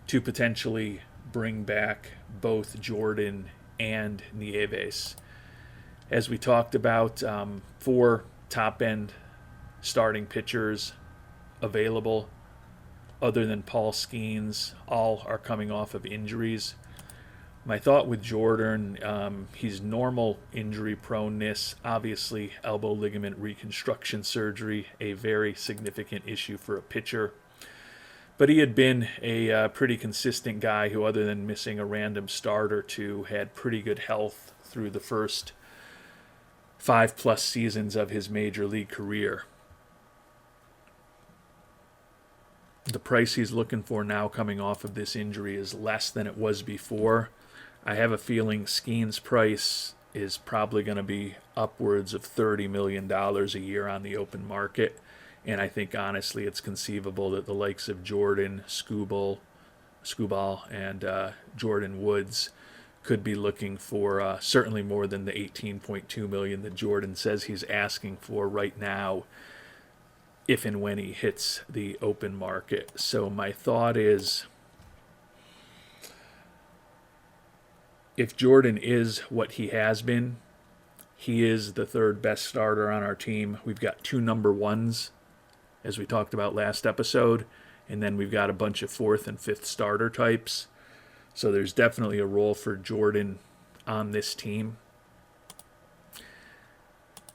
to potentially bring back both Jordan and Nieves. As we talked about, 4 top-end starting pitchers available, other than Paul Skeens. All are coming off of injuries. My thought with Jordan, he's normal injury proneness. Obviously, elbow ligament reconstruction surgery, a very significant issue for a pitcher. But he had been a pretty consistent guy who, other than missing a random start or two, had pretty good health through the first 5+ seasons of his major league career. The price he's looking for now coming off of this injury is less than it was before. I have a feeling Skeen's price is probably going to be upwards of $30 million a year on the open market. And I think, honestly, it's conceivable that the likes of Jordan, Skubal, and Jordan Woods could be looking for certainly more than the $18.2 million that Jordan says he's asking for right now, if and when he hits the open market. So my thought is, if Jordan is what he has been, he is the 3rd best starter on our team. We've got 2 number 1s, as we talked about last episode, and then we've got a bunch of 4th and 5th starter types. So there's definitely a role for Jordan on this team.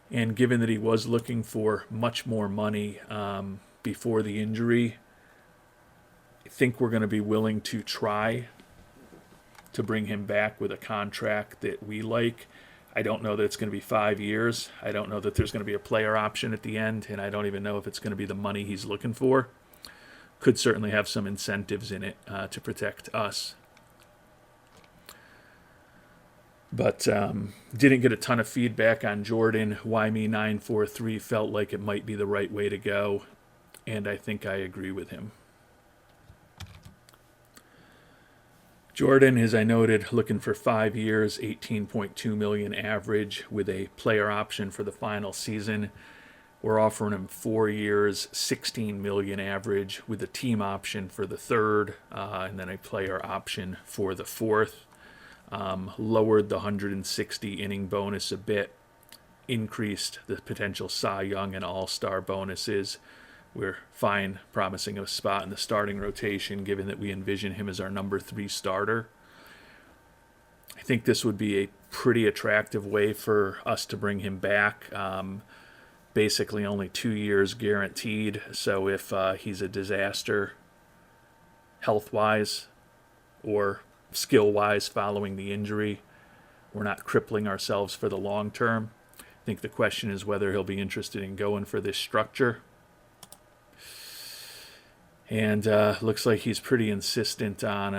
And given that he was looking for much more money before the injury, I think we're going to be willing to try to bring him back with a contract that we like. I don't know that it's going to be 5 years. I don't know that there's going to be a player option at the end, and I don't even know if it's going to be the money he's looking for. Could certainly have some incentives in it to protect us. But didn't get a ton of feedback on Jordan. YME943 felt like it might be the right way to go, and I think I agree with him. Jordan, as I noted, looking for 5 years, $18.2 million average with a player option for the final season. We're offering him 4 years, $16 million average with a team option for the 3rd, and then a player option for the 4th. Lowered the 160 inning bonus a bit, increased the potential Cy Young and All-Star bonuses. We're fine promising a spot in the starting rotation, given that we envision him as our number 3 starter. I think this would be a pretty attractive way for us to bring him back. Basically only 2 years guaranteed, so if he's a disaster health-wise or skill-wise following the injury, we're not crippling ourselves for the long term. I think the question is whether he'll be interested in going for this structure. And looks like he's pretty insistent on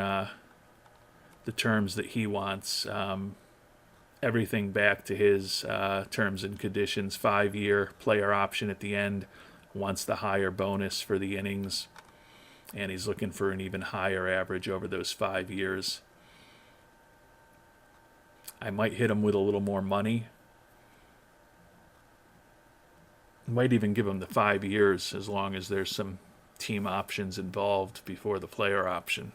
the terms that he wants. Everything back to his terms and conditions. 5-year player option at the end. Wants the higher bonus for the innings. And he's looking for an even higher average over those 5 years. I might hit him with a little more money. Might even give him the 5 years as long as there's some team options involved before the player option.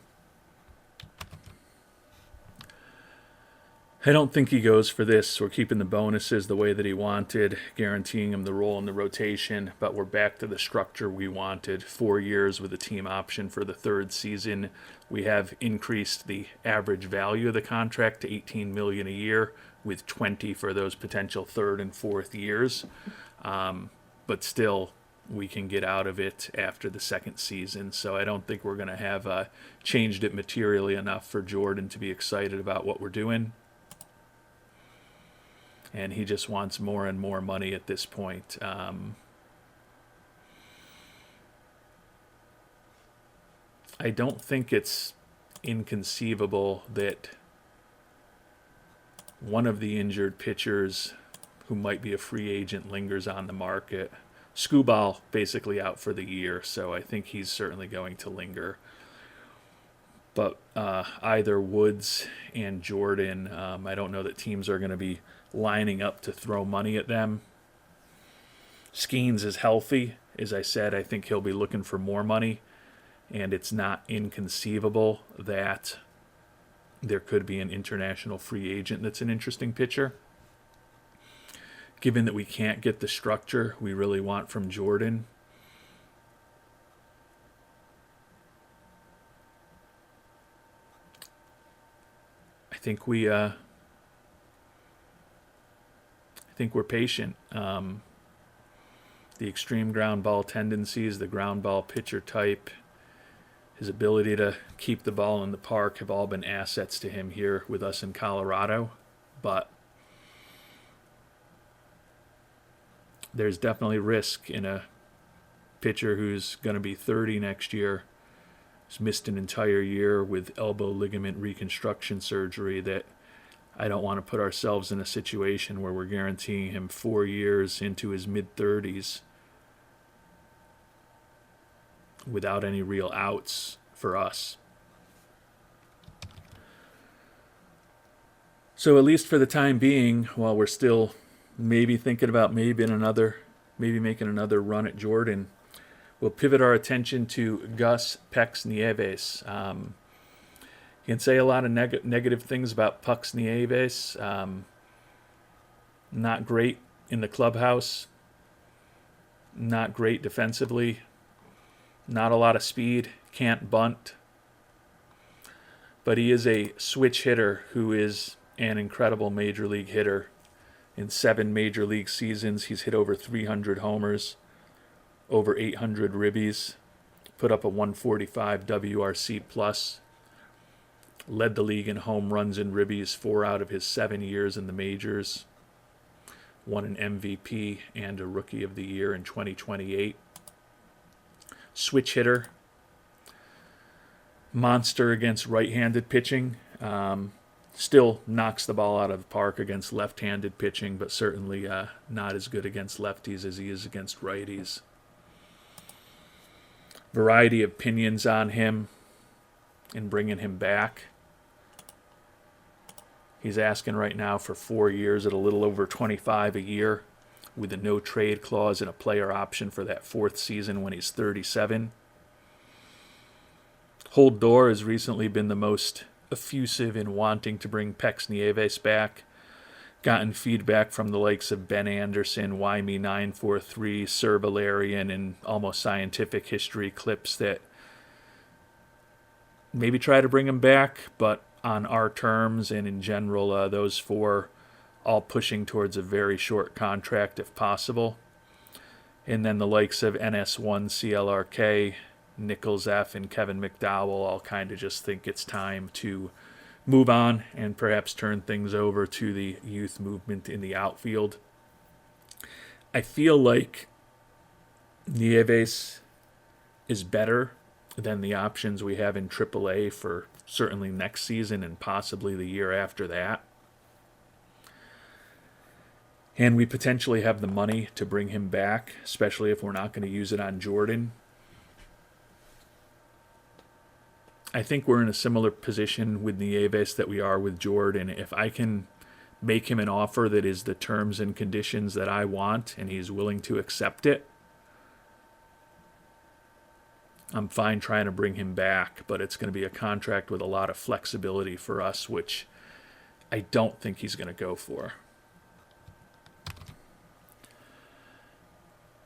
I don't think he goes for this. We're keeping the bonuses the way that he wanted, guaranteeing him the role in the rotation, but we're back to the structure we wanted. 4 years with a team option for the 3rd season. We have increased the average value of the contract to $18 million a year, with 20 for those potential 3rd and 4th years. But still, we can get out of it after the second season. So I don't think we're going to have changed it materially enough for Jordan to be excited about what we're doing. And he just wants more and more money at this point. I don't think it's inconceivable that one of the injured pitchers who might be a free agent lingers on the market. Skubal basically out for the year, so I think he's certainly going to linger. But either Woods and Jordan, I don't know that teams are going to be lining up to throw money at them. Skeens is healthy. As I said, I think he'll be looking for more money, and it's not inconceivable that there could be an international free agent that's an interesting pitcher. Given that we can't get the structure we really want from Jordan, I think we're patient. The extreme ground ball tendencies, the ground ball pitcher type, his ability to keep the ball in the park have all been assets to him here with us in Colorado. But there's definitely risk in a pitcher who's going to be 30 next year, who's missed an entire year with elbow ligament reconstruction surgery, that I don't want to put ourselves in a situation where we're guaranteeing him 4 years into his mid-30s without any real outs for us. So at least for the time being, while we're still maybe thinking about maybe making another run at Jordan, we'll pivot our attention to Gus Pex Nieves. You can say a lot of negative things about Pex Nieves. Not great in the clubhouse, not great defensively, not a lot of speed, can't bunt. But he is a switch hitter who is an incredible major league hitter. In 7 major league seasons, he's hit over 300 homers, over 800 ribbies, put up a 145 WRC plus, led the league in home runs and ribbies 4 out of his 7 years in the majors, won an MVP and a Rookie of the Year in 2028. Switch hitter, monster against right-handed pitching. Still knocks the ball out of the park against left-handed pitching, but certainly not as good against lefties as he is against righties. Variety of opinions on him in bringing him back. He's asking right now for 4 years at a little over $25 a year with a no-trade clause and a player option for that 4th season when he's 37. Holdor has recently been the most effusive in wanting to bring Pex Nieves back. Gotten feedback from the likes of Ben Anderson, Wyme943, Sir Valerian, and almost scientific history clips that maybe try to bring him back, but on our terms, and in general, those 4 all pushing towards a very short contract if possible. And then the likes of NS1, CLRK, Nichols F, and Kevin McDowell all kind of just think it's time to move on and perhaps turn things over to the youth movement in the outfield. I feel like Nieves is better than the options we have in AAA for certainly next season and possibly the year after that. And we potentially have the money to bring him back, especially if we're not going to use it on Jordan. I think we're in a similar position with Nieves that we are with Jordan. If I can make him an offer that is the terms and conditions that I want and he's willing to accept it, I'm fine trying to bring him back, but it's going to be a contract with a lot of flexibility for us, which I don't think he's going to go for.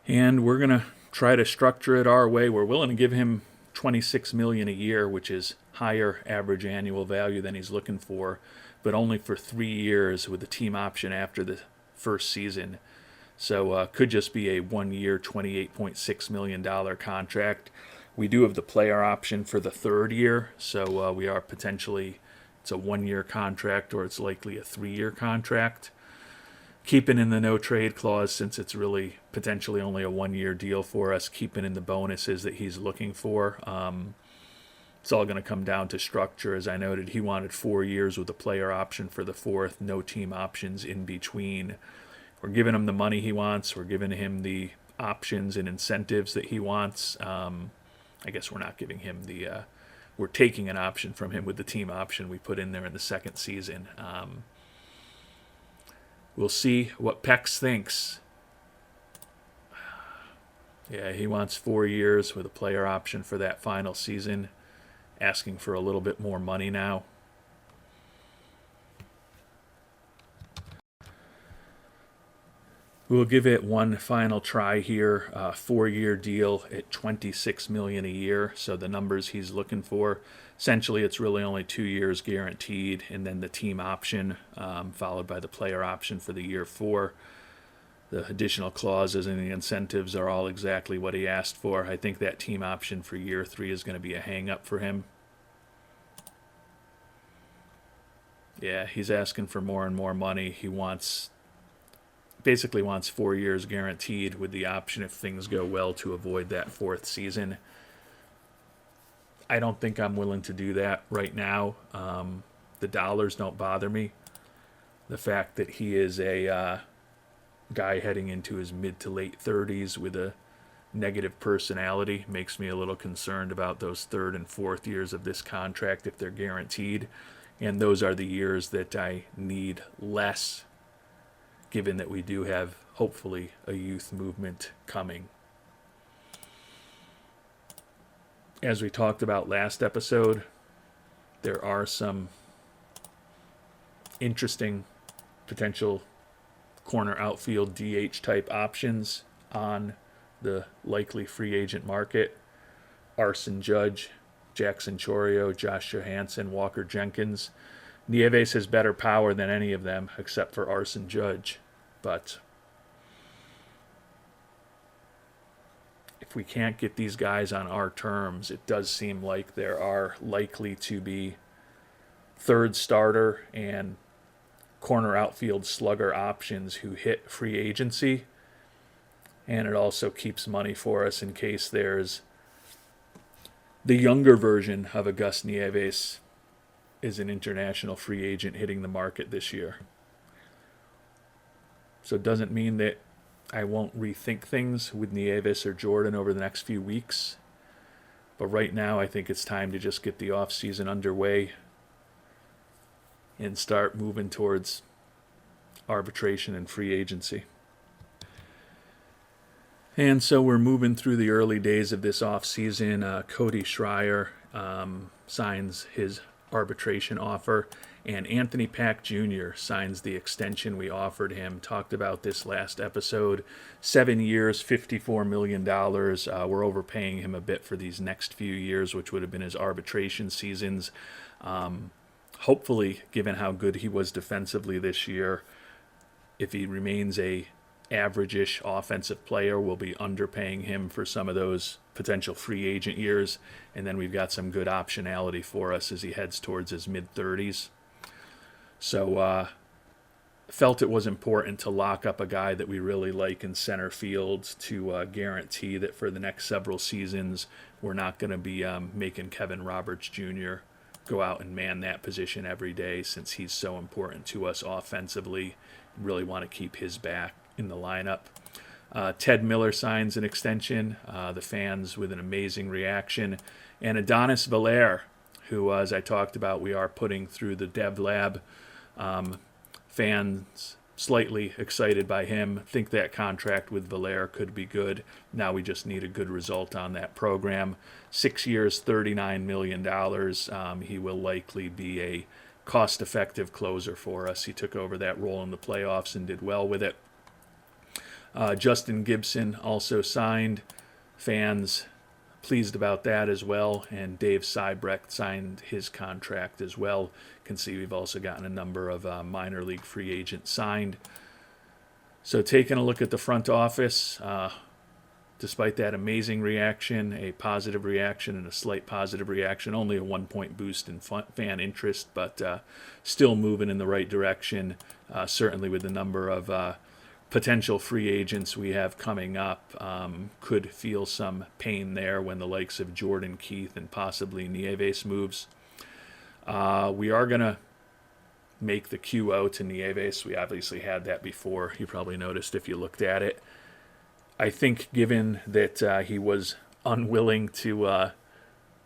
And we're going to try to structure it our way. We're willing to give him $26 million a year, which is higher average annual value than he's looking for, but only for 3 years with a team option after the first season. So could just be a 1 year, $28.6 million contract. We do have the player option for the third year, so we are potentially, it's a 1 year contract or it's likely a 3 year contract. Keeping in the no trade clause since it's really potentially only a 1 year deal for us, keeping in the bonuses that he's looking for. It's all going to come down to structure. As I noted, he wanted 4 years with a player option for the fourth, no team options in between. We're giving him the money he wants. We're giving him the options and incentives that he wants. I guess we're not giving him the, we're taking an option from him with the team option we put in there in the second season. We'll see what Pex thinks. Yeah, he wants 4 years with a player option for that final season. Asking for a little bit more money now. We'll give it one final try here. 4 year deal at $26 million a year. So the numbers he's looking for. Essentially, it's really only 2 years guaranteed, and then the team option, followed by the player option for the year 4. The additional clauses and the incentives are all exactly what he asked for. I think that team option for year 3 is going to be a hang-up for him. Yeah, he's asking for more and more money. He basically wants 4 years guaranteed with the option, if things go well, to avoid that fourth season. I don't think I'm willing to do that right now. The dollars don't bother me. The fact that he is a guy heading into his mid to late 30s with a negative personality makes me a little concerned about those third and fourth years of this contract if they're guaranteed. And those are the years that I need less, given that we do have, hopefully, a youth movement coming. As we talked about last episode, there are some interesting potential corner outfield DH type options on the likely free agent market. Arson Judge, Jackson Chourio, Josh Johansson, Walker Jenkins. Nieves has better power than any of them except for Arson Judge. But if we can't get these guys on our terms, it does seem like there are likely to be third starter and corner outfield slugger options who hit free agency. And it also keeps money for us in case there's the younger version of a Gus Nieves is an international free agent hitting the market this year. So it doesn't mean that I won't rethink things with Nieves or Jordan over the next few weeks. But right now I think it's time to just get the offseason underway and start moving towards arbitration and free agency. And so we're moving through the early days of this offseason. Cody Schreier signs his arbitration offer, and Anthony Pack Jr. signs the extension we offered him. Talked about this last episode. 7 years, $54 million. We're overpaying him a bit for these next few years, which would have been his arbitration seasons. Hopefully, given how good he was defensively this year, if he remains a average-ish offensive player, we'll be underpaying him for some of those potential free agent years, and then we've got some good optionality for us as he heads towards his mid-30s. So felt it was important to lock up a guy that we really like in center field to guarantee that for the next several seasons we're not going to be making Kevin Roberts Jr. go out and man that position every day, since he's so important to us offensively. Really want to keep his back in the lineup. Ted Miller signs an extension, the fans with an amazing reaction. And Adonis Valaire, who, as I talked about, we are putting through the Dev Lab. Fans slightly excited by him, think that contract with Valaire could be good. Now we just need a good result on that program. 6 years, $39 million. He will likely be a cost-effective closer for us. He took over that role in the playoffs and did well with it. Justin Gibson also signed. Fans pleased about that as well. And Dave Seibrecht signed his contract as well. You can see we've also gotten a number of minor league free agents signed. So taking a look at the front office, despite that amazing reaction, a positive reaction and a slight positive reaction, only a 1 point boost in fan interest, but still moving in the right direction, certainly with the number of potential free agents we have coming up. Could feel some pain there when the likes of Jordan, Keith, and possibly Nieves moves. We are going to make the QO to Nieves. We obviously had that before. You probably noticed if you looked at it. I think given that he was unwilling to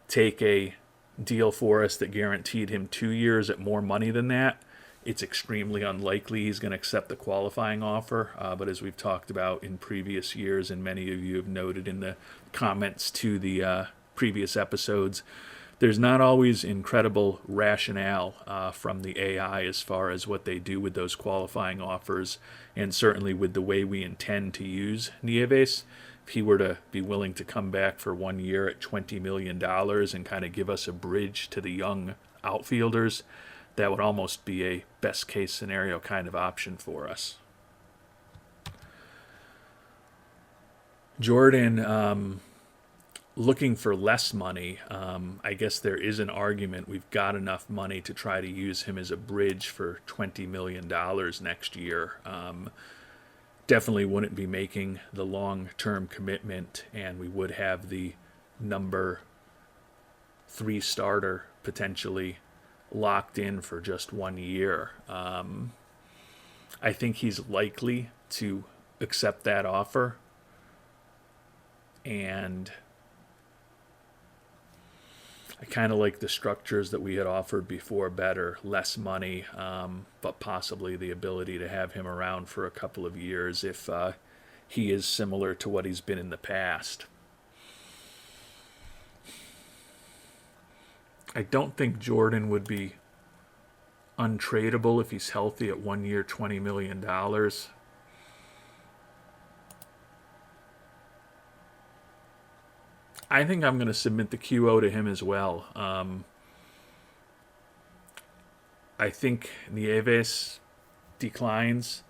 take a deal for us that guaranteed him 2 years at more money than that, it's extremely unlikely he's going to accept the qualifying offer. But as we've talked about in previous years, and many of you have noted in the comments to the previous episodes, there's not always incredible rationale from the AI as far as what they do with those qualifying offers, and certainly with the way we intend to use Nieves. If he were to be willing to come back for 1 year at $20 million and kind of give us a bridge to the young outfielders, that would almost be a best case scenario kind of option for us. Jordan, looking for less money. I guess there is an argument we've got enough money to try to use him as a bridge for $20 million next year. Definitely wouldn't be making the long-term commitment, and we would have the number 3 starter potentially locked in for just 1 year. I think he's likely to accept that offer, and I kind of like the structures that we had offered before better. Less money, but possibly the ability to have him around for a couple of years if he is similar to what he's been in the past. I don't think Jordan would be untradeable if he's healthy at 1 year, $20 million. I think I'm going to submit the QO to him as well. I think Nieves declines,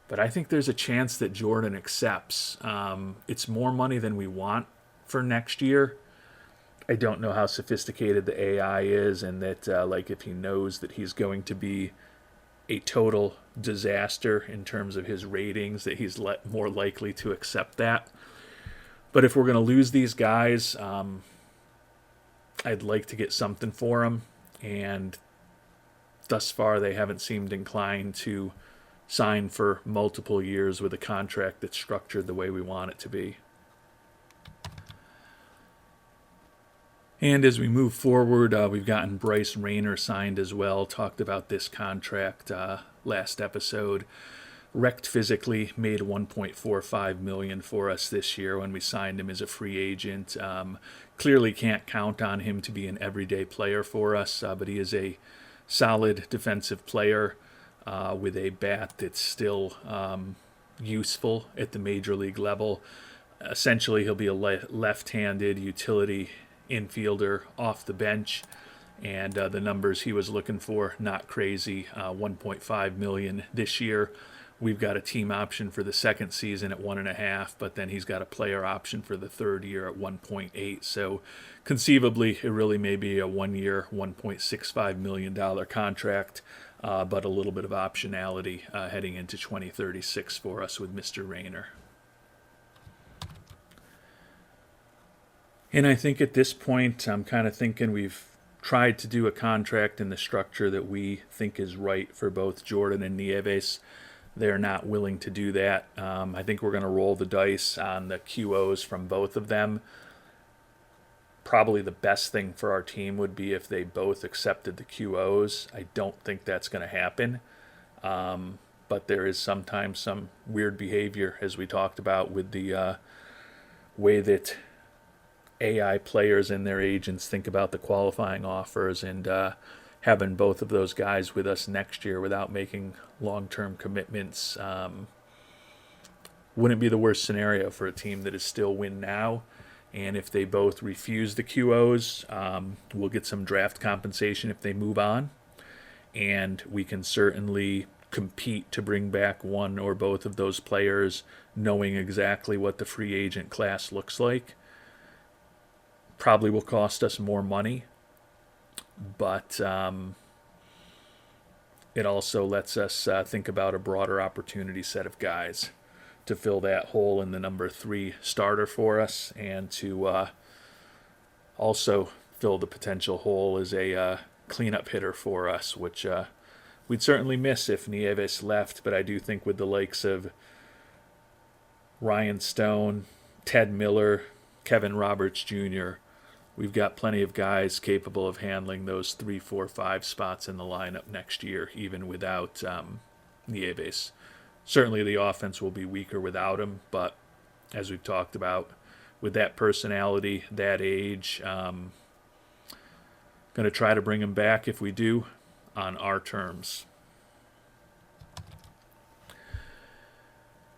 but I think there's a chance that Jordan accepts. It's more money than we want for next year. I don't know how sophisticated the AI is, and that if he knows that he's going to be a total disaster in terms of his ratings, that he's more likely to accept that. But if we're going to lose these guys, I'd like to get something for them. And thus far, they haven't seemed inclined to sign for multiple years with a contract that's structured the way we want it to be. And as we move forward, we've gotten Bryce Rayner signed as well. Talked about this contract last episode. Wrecked physically, made $1.45 million for us this year when we signed him as a free agent. Clearly can't count on him to be an everyday player for us, but he is a solid defensive player with a bat that's still useful at the major league level. Essentially, he'll be a left-handed utility infielder off the bench, and the numbers he was looking for, not crazy. $1.5 million this year. We've got a team option for the second season at 1.5, but then he's got a player option for the third year at 1.8. So conceivably, it really may be a 1 year, $1.65 million contract, but a little bit of optionality heading into 2036 for us with Mr. Rayner. And I think at this point, I'm kind of thinking we've tried to do a contract in the structure that we think is right for both Jordan and Nieves. They're not willing to do that. I think we're going to roll the dice on the QOs from both of them. Probably the best thing for our team would be if they both accepted the QOs. I don't think that's going to happen. But there is sometimes some weird behavior, as we talked about, with the way that AI players and their agents think about the qualifying offers, and having both of those guys with us next year without making long-term commitments wouldn't be the worst scenario for a team that is still win now. And if they both refuse the QOs, we'll get some draft compensation if they move on. And we can certainly compete to bring back one or both of those players, knowing exactly what the free agent class looks like. Probably will cost us more money, but it also lets us think about a broader opportunity set of guys to fill that hole in the number 3 starter for us, and to also fill the potential hole as a cleanup hitter for us, which we'd certainly miss if Nieves left. But I do think with the likes of Ryan Stone, Ted Miller, Kevin Roberts Jr., we've got plenty of guys capable of handling those 3, 4, 5 spots in the lineup next year, even without Nieves. Certainly the offense will be weaker without him, but as we've talked about, with that personality, that age, going to try to bring him back if we do, on our terms.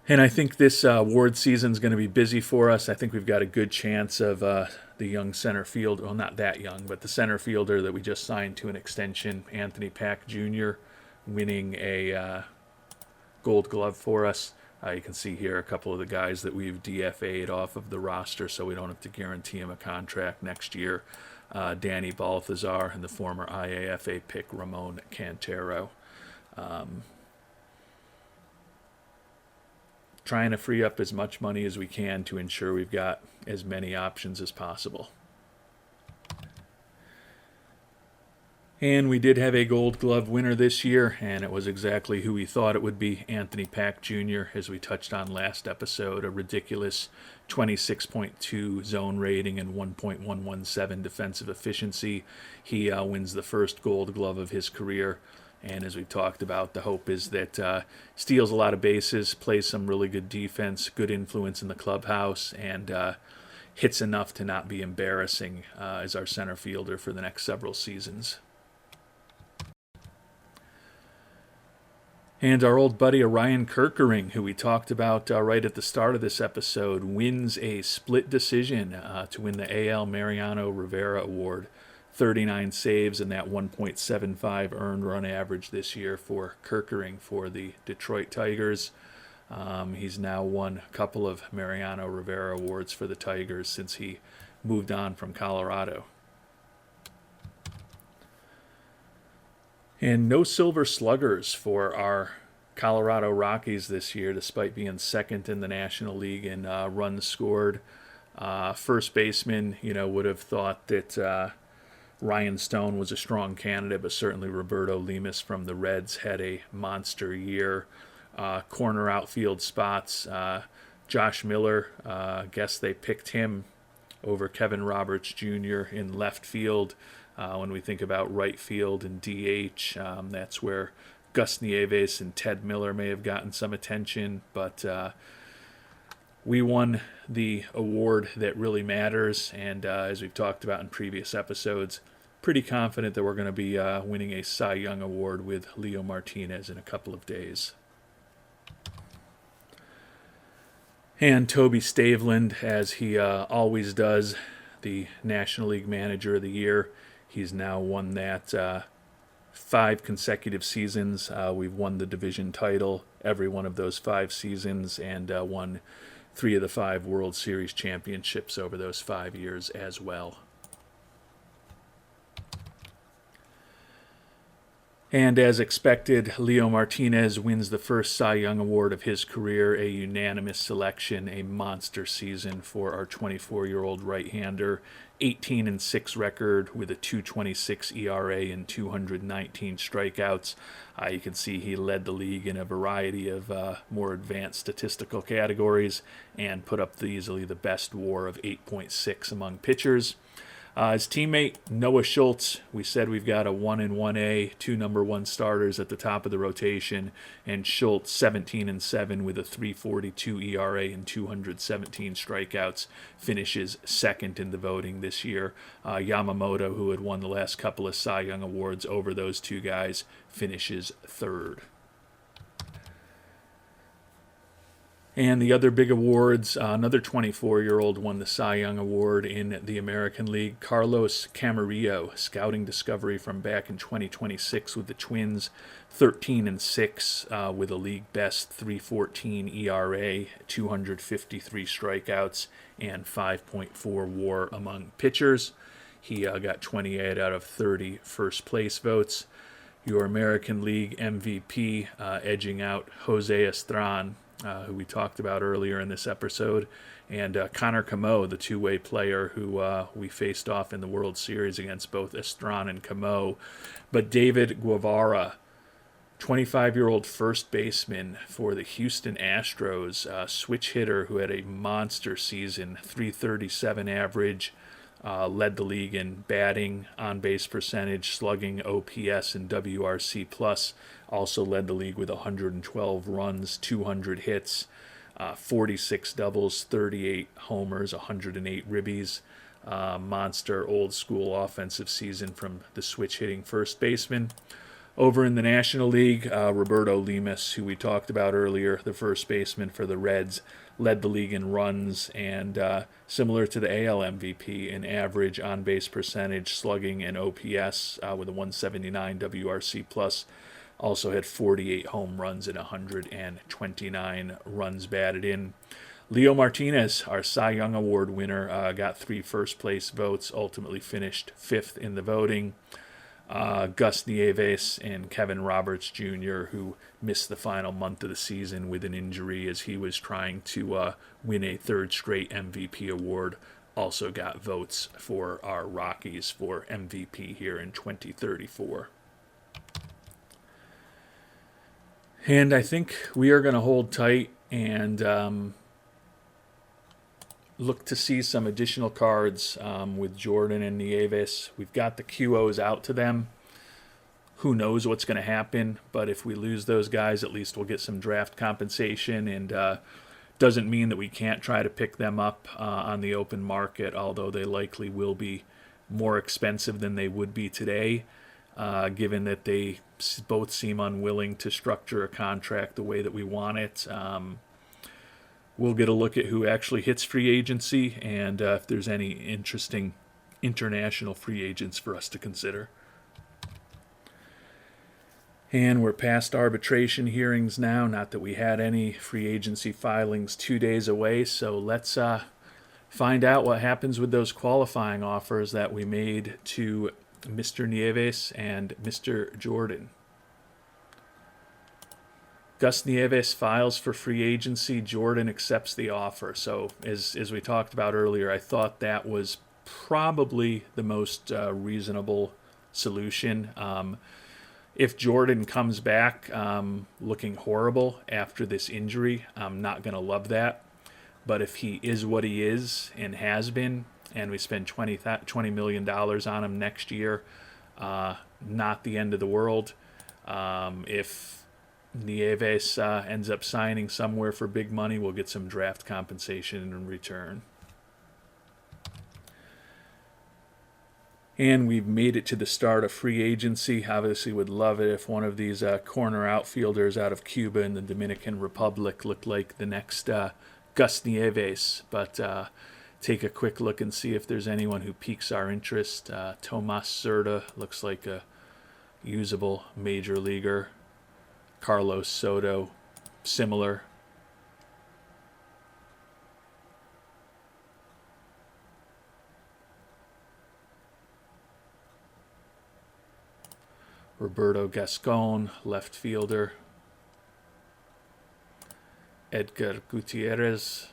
And I think this award season is going to be busy for us. I think we've got a good chance of the young center fielder, well, not that young, but the center fielder that we just signed to an extension, Anthony Pack Jr., winning a Gold Glove for us. You can see here a couple of the guys that we've DFA'd off of the roster, so we don't have to guarantee him a contract next year. Danny Balthazar and the former IAFA pick Ramon Cantero. Trying to free up as much money as we can to ensure we've got as many options as possible. And we did have a Gold Glove winner this year, and it was exactly who we thought it would be, Anthony Pack Jr., as we touched on last episode, a ridiculous 26.2 zone rating and 1.117 defensive efficiency. He wins the first Gold Glove of his career. And as we talked about, the hope is that steals a lot of bases, plays some really good defense, good influence in the clubhouse, and hits enough to not be embarrassing as our center fielder for the next several seasons. And our old buddy Orion Kerkering, who we talked about right at the start of this episode, wins a split decision to win the AL Mariano Rivera Award. 39 saves and that 1.75 earned run average this year for Kerkering for the Detroit Tigers. He's now won a couple of Mariano Rivera Awards for the Tigers since he moved on from Colorado. And no Silver Sluggers for our Colorado Rockies this year, despite being second in the National League in runs scored. First baseman, would have thought that Ryan Stone was a strong candidate, but certainly Roberto Lemus from the Reds had a monster year. Corner outfield spots, Josh Miller, guess they picked him over Kevin Roberts Jr. in left field. When we think about right field and DH, that's where Gus Nieves and Ted Miller may have gotten some attention, but we won the award that really matters, and as we've talked about in previous episodes, pretty confident that we're going to be winning a Cy Young Award with Leo Martinez in a couple of days. And Toby Staveland, as he always does, the National League Manager of the Year. He's now won that 5 consecutive seasons. We've won the division title every one of those 5 seasons, and won 3 of the 5 World Series championships over those 5 years as well. And as expected, Leo Martinez wins the first Cy Young Award of his career, a unanimous selection, a monster season for our 24-year-old right-hander. 18-6 record with a 2.26 ERA and 219 strikeouts. You can see he led the league in a variety of more advanced statistical categories and put up easily the best WAR of 8.6 among pitchers. His teammate, Noah Schultz, we said we've got a 1 and 1A, 2 number 1 starters at the top of the rotation, and Schultz 17-7 with a 3.42 ERA and 217 strikeouts, finishes second in the voting this year. Yamamoto, who had won the last couple of Cy Young Awards over those 2 guys, finishes third. And the other big awards, another 24-year-old won the Cy Young Award in the American League. Carlos Camarillo, scouting discovery from back in 2026 with the Twins, 13-6 with a league best 3.14 ERA, 253 strikeouts, and 5.4 WAR among pitchers. He got 28 out of 30 first place votes. Your American League MVP, edging out Jose Estran, who we talked about earlier in this episode, and Connor Camo, the two-way player who we faced off in the World Series against both Estran and Camo. But David Guevara, 25-year-old first baseman for the Houston Astros, switch hitter who had a monster season, 337 average, led the league in batting, on-base percentage, slugging, OPS, and WRC+. Also led the league with 112 runs, 200 hits, 46 doubles, 38 homers, 108 ribbies. Monster old-school offensive season from the switch-hitting first baseman. Over in the National League, Roberto Lemus, who we talked about earlier, the first baseman for the Reds, led the league in runs and similar to the AL MVP in average on-base percentage, slugging, and OPS with a 179 WRC+. Also had 48 home runs and 129 runs batted in. Leo Martinez, our Cy Young Award winner, got 3 first-place votes, ultimately finished 5th in the voting. Gus Nieves and Kevin Roberts Jr., who missed the final month of the season with an injury as he was trying to win a 3rd straight MVP award, also got votes for our Rockies for MVP here in 2034. And I think we are going to hold tight and look to see some additional cards with Jordan and Nieves. We've got the QOs out to them. Who knows what's going to happen, but if we lose those guys, at least we'll get some draft compensation, and doesn't mean that we can't try to pick them up on the open market, although they likely will be more expensive than they would be today, given that they both seem unwilling to structure a contract the way that we want it. We'll get a look at who actually hits free agency and if there's any interesting international free agents for us to consider. And we're past arbitration hearings now. Not that we had any free agency filings 2 days away, so let's find out what happens with those qualifying offers that we made to Mr. Nieves and Mr. Jordan. Gus Nieves files for free agency. Jordan accepts the offer. So as we talked about earlier, I thought that was probably the most reasonable solution. If Jordan comes back looking horrible after this injury, I'm not going to love that. But if he is what he is and has been, and we spend $20 million on him next year, not the end of the world. If Nieves ends up signing somewhere for big money, we'll get some draft compensation in return. And we've made it to the start of free agency. Obviously would love it if one of these corner outfielders out of Cuba and the Dominican Republic looked like the next Gus Nieves. But take a quick look and see if there's anyone who piques our interest. Tomas Cerda looks like a usable major leaguer. Carlos Soto, similar. Roberto Gascon, left fielder. Edgar Gutierrez.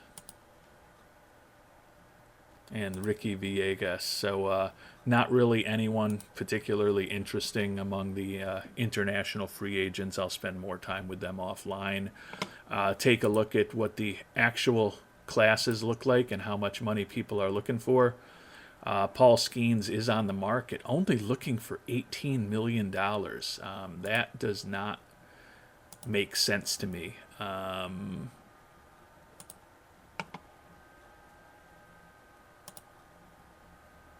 And Ricky Villegas. So not really anyone particularly interesting among the international free agents. I'll spend more time with them offline. Take a look at what the actual classes look like and how much money people are looking for. Paul Skeens is on the market, only looking for $18 million. That does not make sense to me.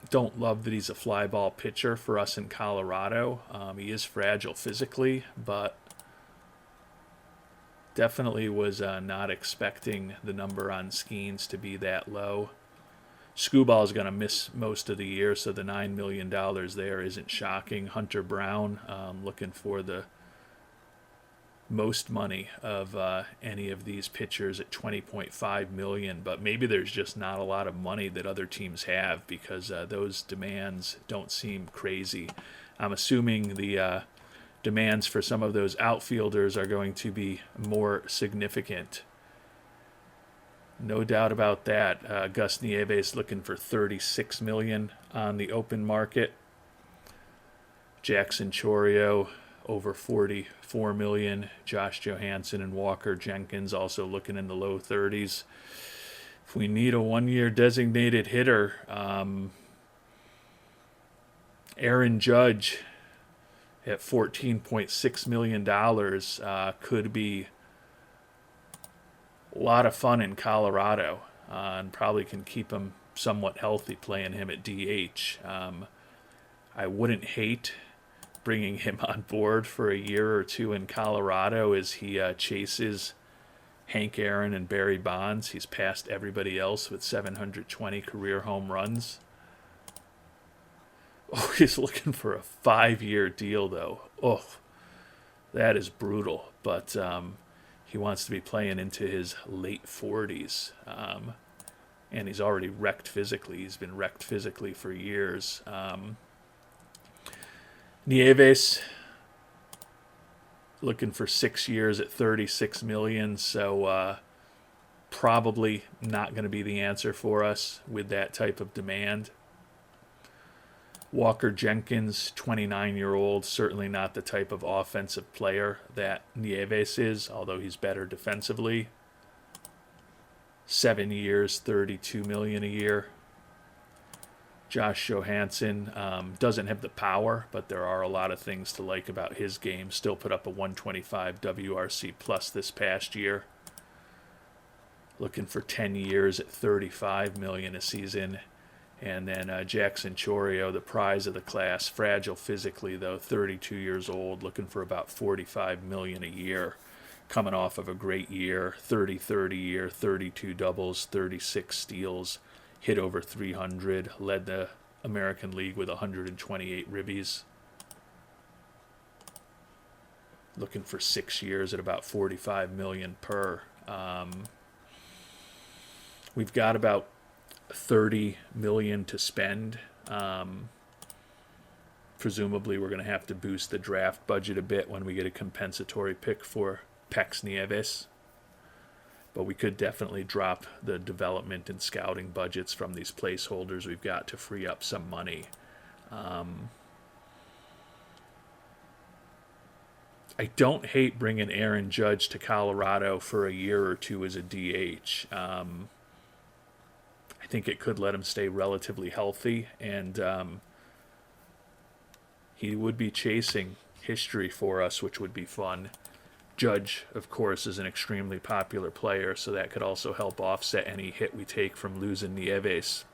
Don't love that he's a fly ball pitcher for us in Colorado. He is fragile physically, but Definitely was not expecting the number on Skeens to be that low. Scooball's going to miss most of the year, so the $9 million there isn't shocking. Hunter Brown looking for the most money of any of these pitchers at $20.5 million, but maybe there's just not a lot of money that other teams have because those demands don't seem crazy. I'm assuming the demands for some of those outfielders are going to be more significant. No doubt about that. Gus Nieves looking for $36 million on the open market. Jackson Chourio over $44 million. Josh Johansson and Walker Jenkins also looking in the low 30s. If we need a one-year designated hitter, Aaron Judge at $14.6 million could be a lot of fun in Colorado and probably can keep him somewhat healthy playing him at DH. I wouldn't hate bringing him on board for a year or two in Colorado as he chases Hank Aaron and Barry Bonds. He's passed everybody else with 720 career home runs. Oh, he's looking for a 5-year deal, though. Oh, that is brutal. But he wants to be playing into his late 40s. And he's already wrecked physically. He's been wrecked physically for years. Nieves looking for 6 years at $36 million. So probably not going to be the answer for us with that type of demand. Walker Jenkins, 29-year-old, certainly not the type of offensive player that Nieves is, although he's better defensively. 7 years, $32 million a year. Josh Johansson doesn't have the power, but there are a lot of things to like about his game. Still put up a 125 WRC plus this past year. Looking for 10 years at $35 million a season. And then Jackson Chourio, the prize of the class, fragile physically though, 32 years old, looking for about $45 million a year, coming off of a great year, 30-30 year, 32 doubles, 36 steals, hit over 300, led the American League with 128 ribbies. Looking for 6 years at about $45 million per. We've got about $30 million to spend. Presumably we're going to have to boost the draft budget a bit when we get a compensatory pick for Pex Nieves. But we could definitely drop the development and scouting budgets from these placeholders we've got to free up some money. I don't hate bringing Aaron Judge to Colorado for a year or two as a DH. I think it could let him stay relatively healthy, and he would be chasing history for us, which would be fun. Judge, of course, is an extremely popular player, so that could also help offset any hit we take from losing Nieves.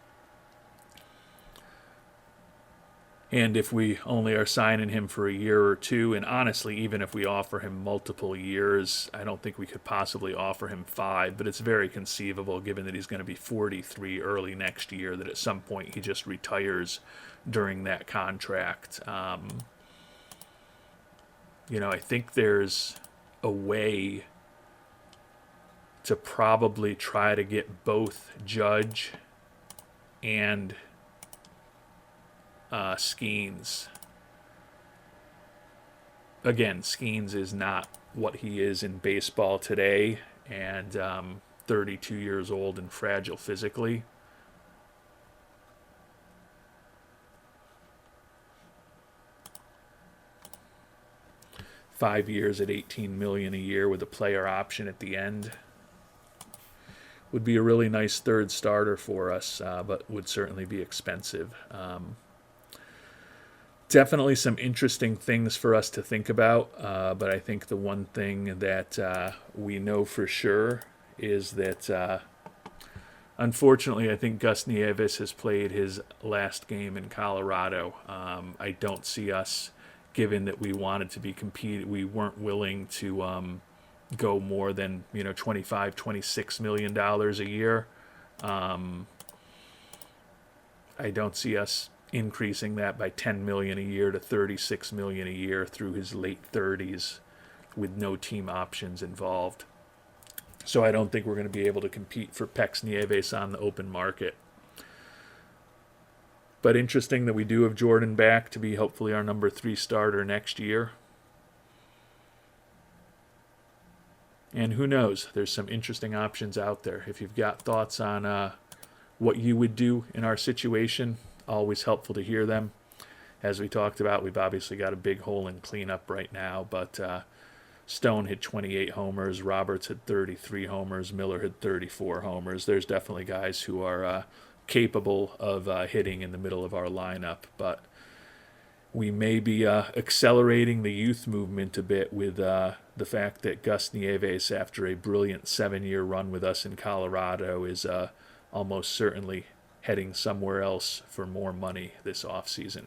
And if we only are signing him for a year or two, and honestly, even if we offer him multiple years, I don't think we could possibly offer him 5, but it's very conceivable, given that he's going to be 43 early next year, that at some point he just retires during that contract. I think there's a way to probably try to get both Judge and Skeens. Again, Skeens is not what he is in baseball today, and 32 years old and fragile physically. $5 years at $18 million a year with a player option at the end would be a really nice third starter for us, but would certainly be expensive. Definitely some interesting things for us to think about, but I think the one thing that we know for sure is that, unfortunately, I think Gus Nieves has played his last game in Colorado. I don't see us, given that we wanted to be competed, we weren't willing to go more than 25, $26 million a year. I don't see us increasing that by 10 million a year to 36 million a year through his late 30s with no team options involved. So I don't think we're going to be able to compete for Pex Nieves on the open market. But interesting that we do have Jordan back to be hopefully our number 3 starter next year. And who knows? There's some interesting options out there. If you've got thoughts on what you would do in our situation, always helpful to hear them. As we talked about, we've obviously got a big hole in cleanup right now, but Stone hit 28 homers, Roberts had 33 homers, Miller had 34 homers. There's definitely guys who are capable of hitting in the middle of our lineup, but we may be accelerating the youth movement a bit with the fact that Gus Nieves, after a brilliant 7-year run with us in Colorado, is almost certainly heading somewhere else for more money this offseason.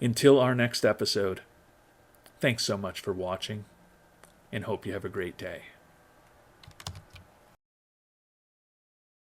Until our next episode, thanks so much for watching, and hope you have a great day.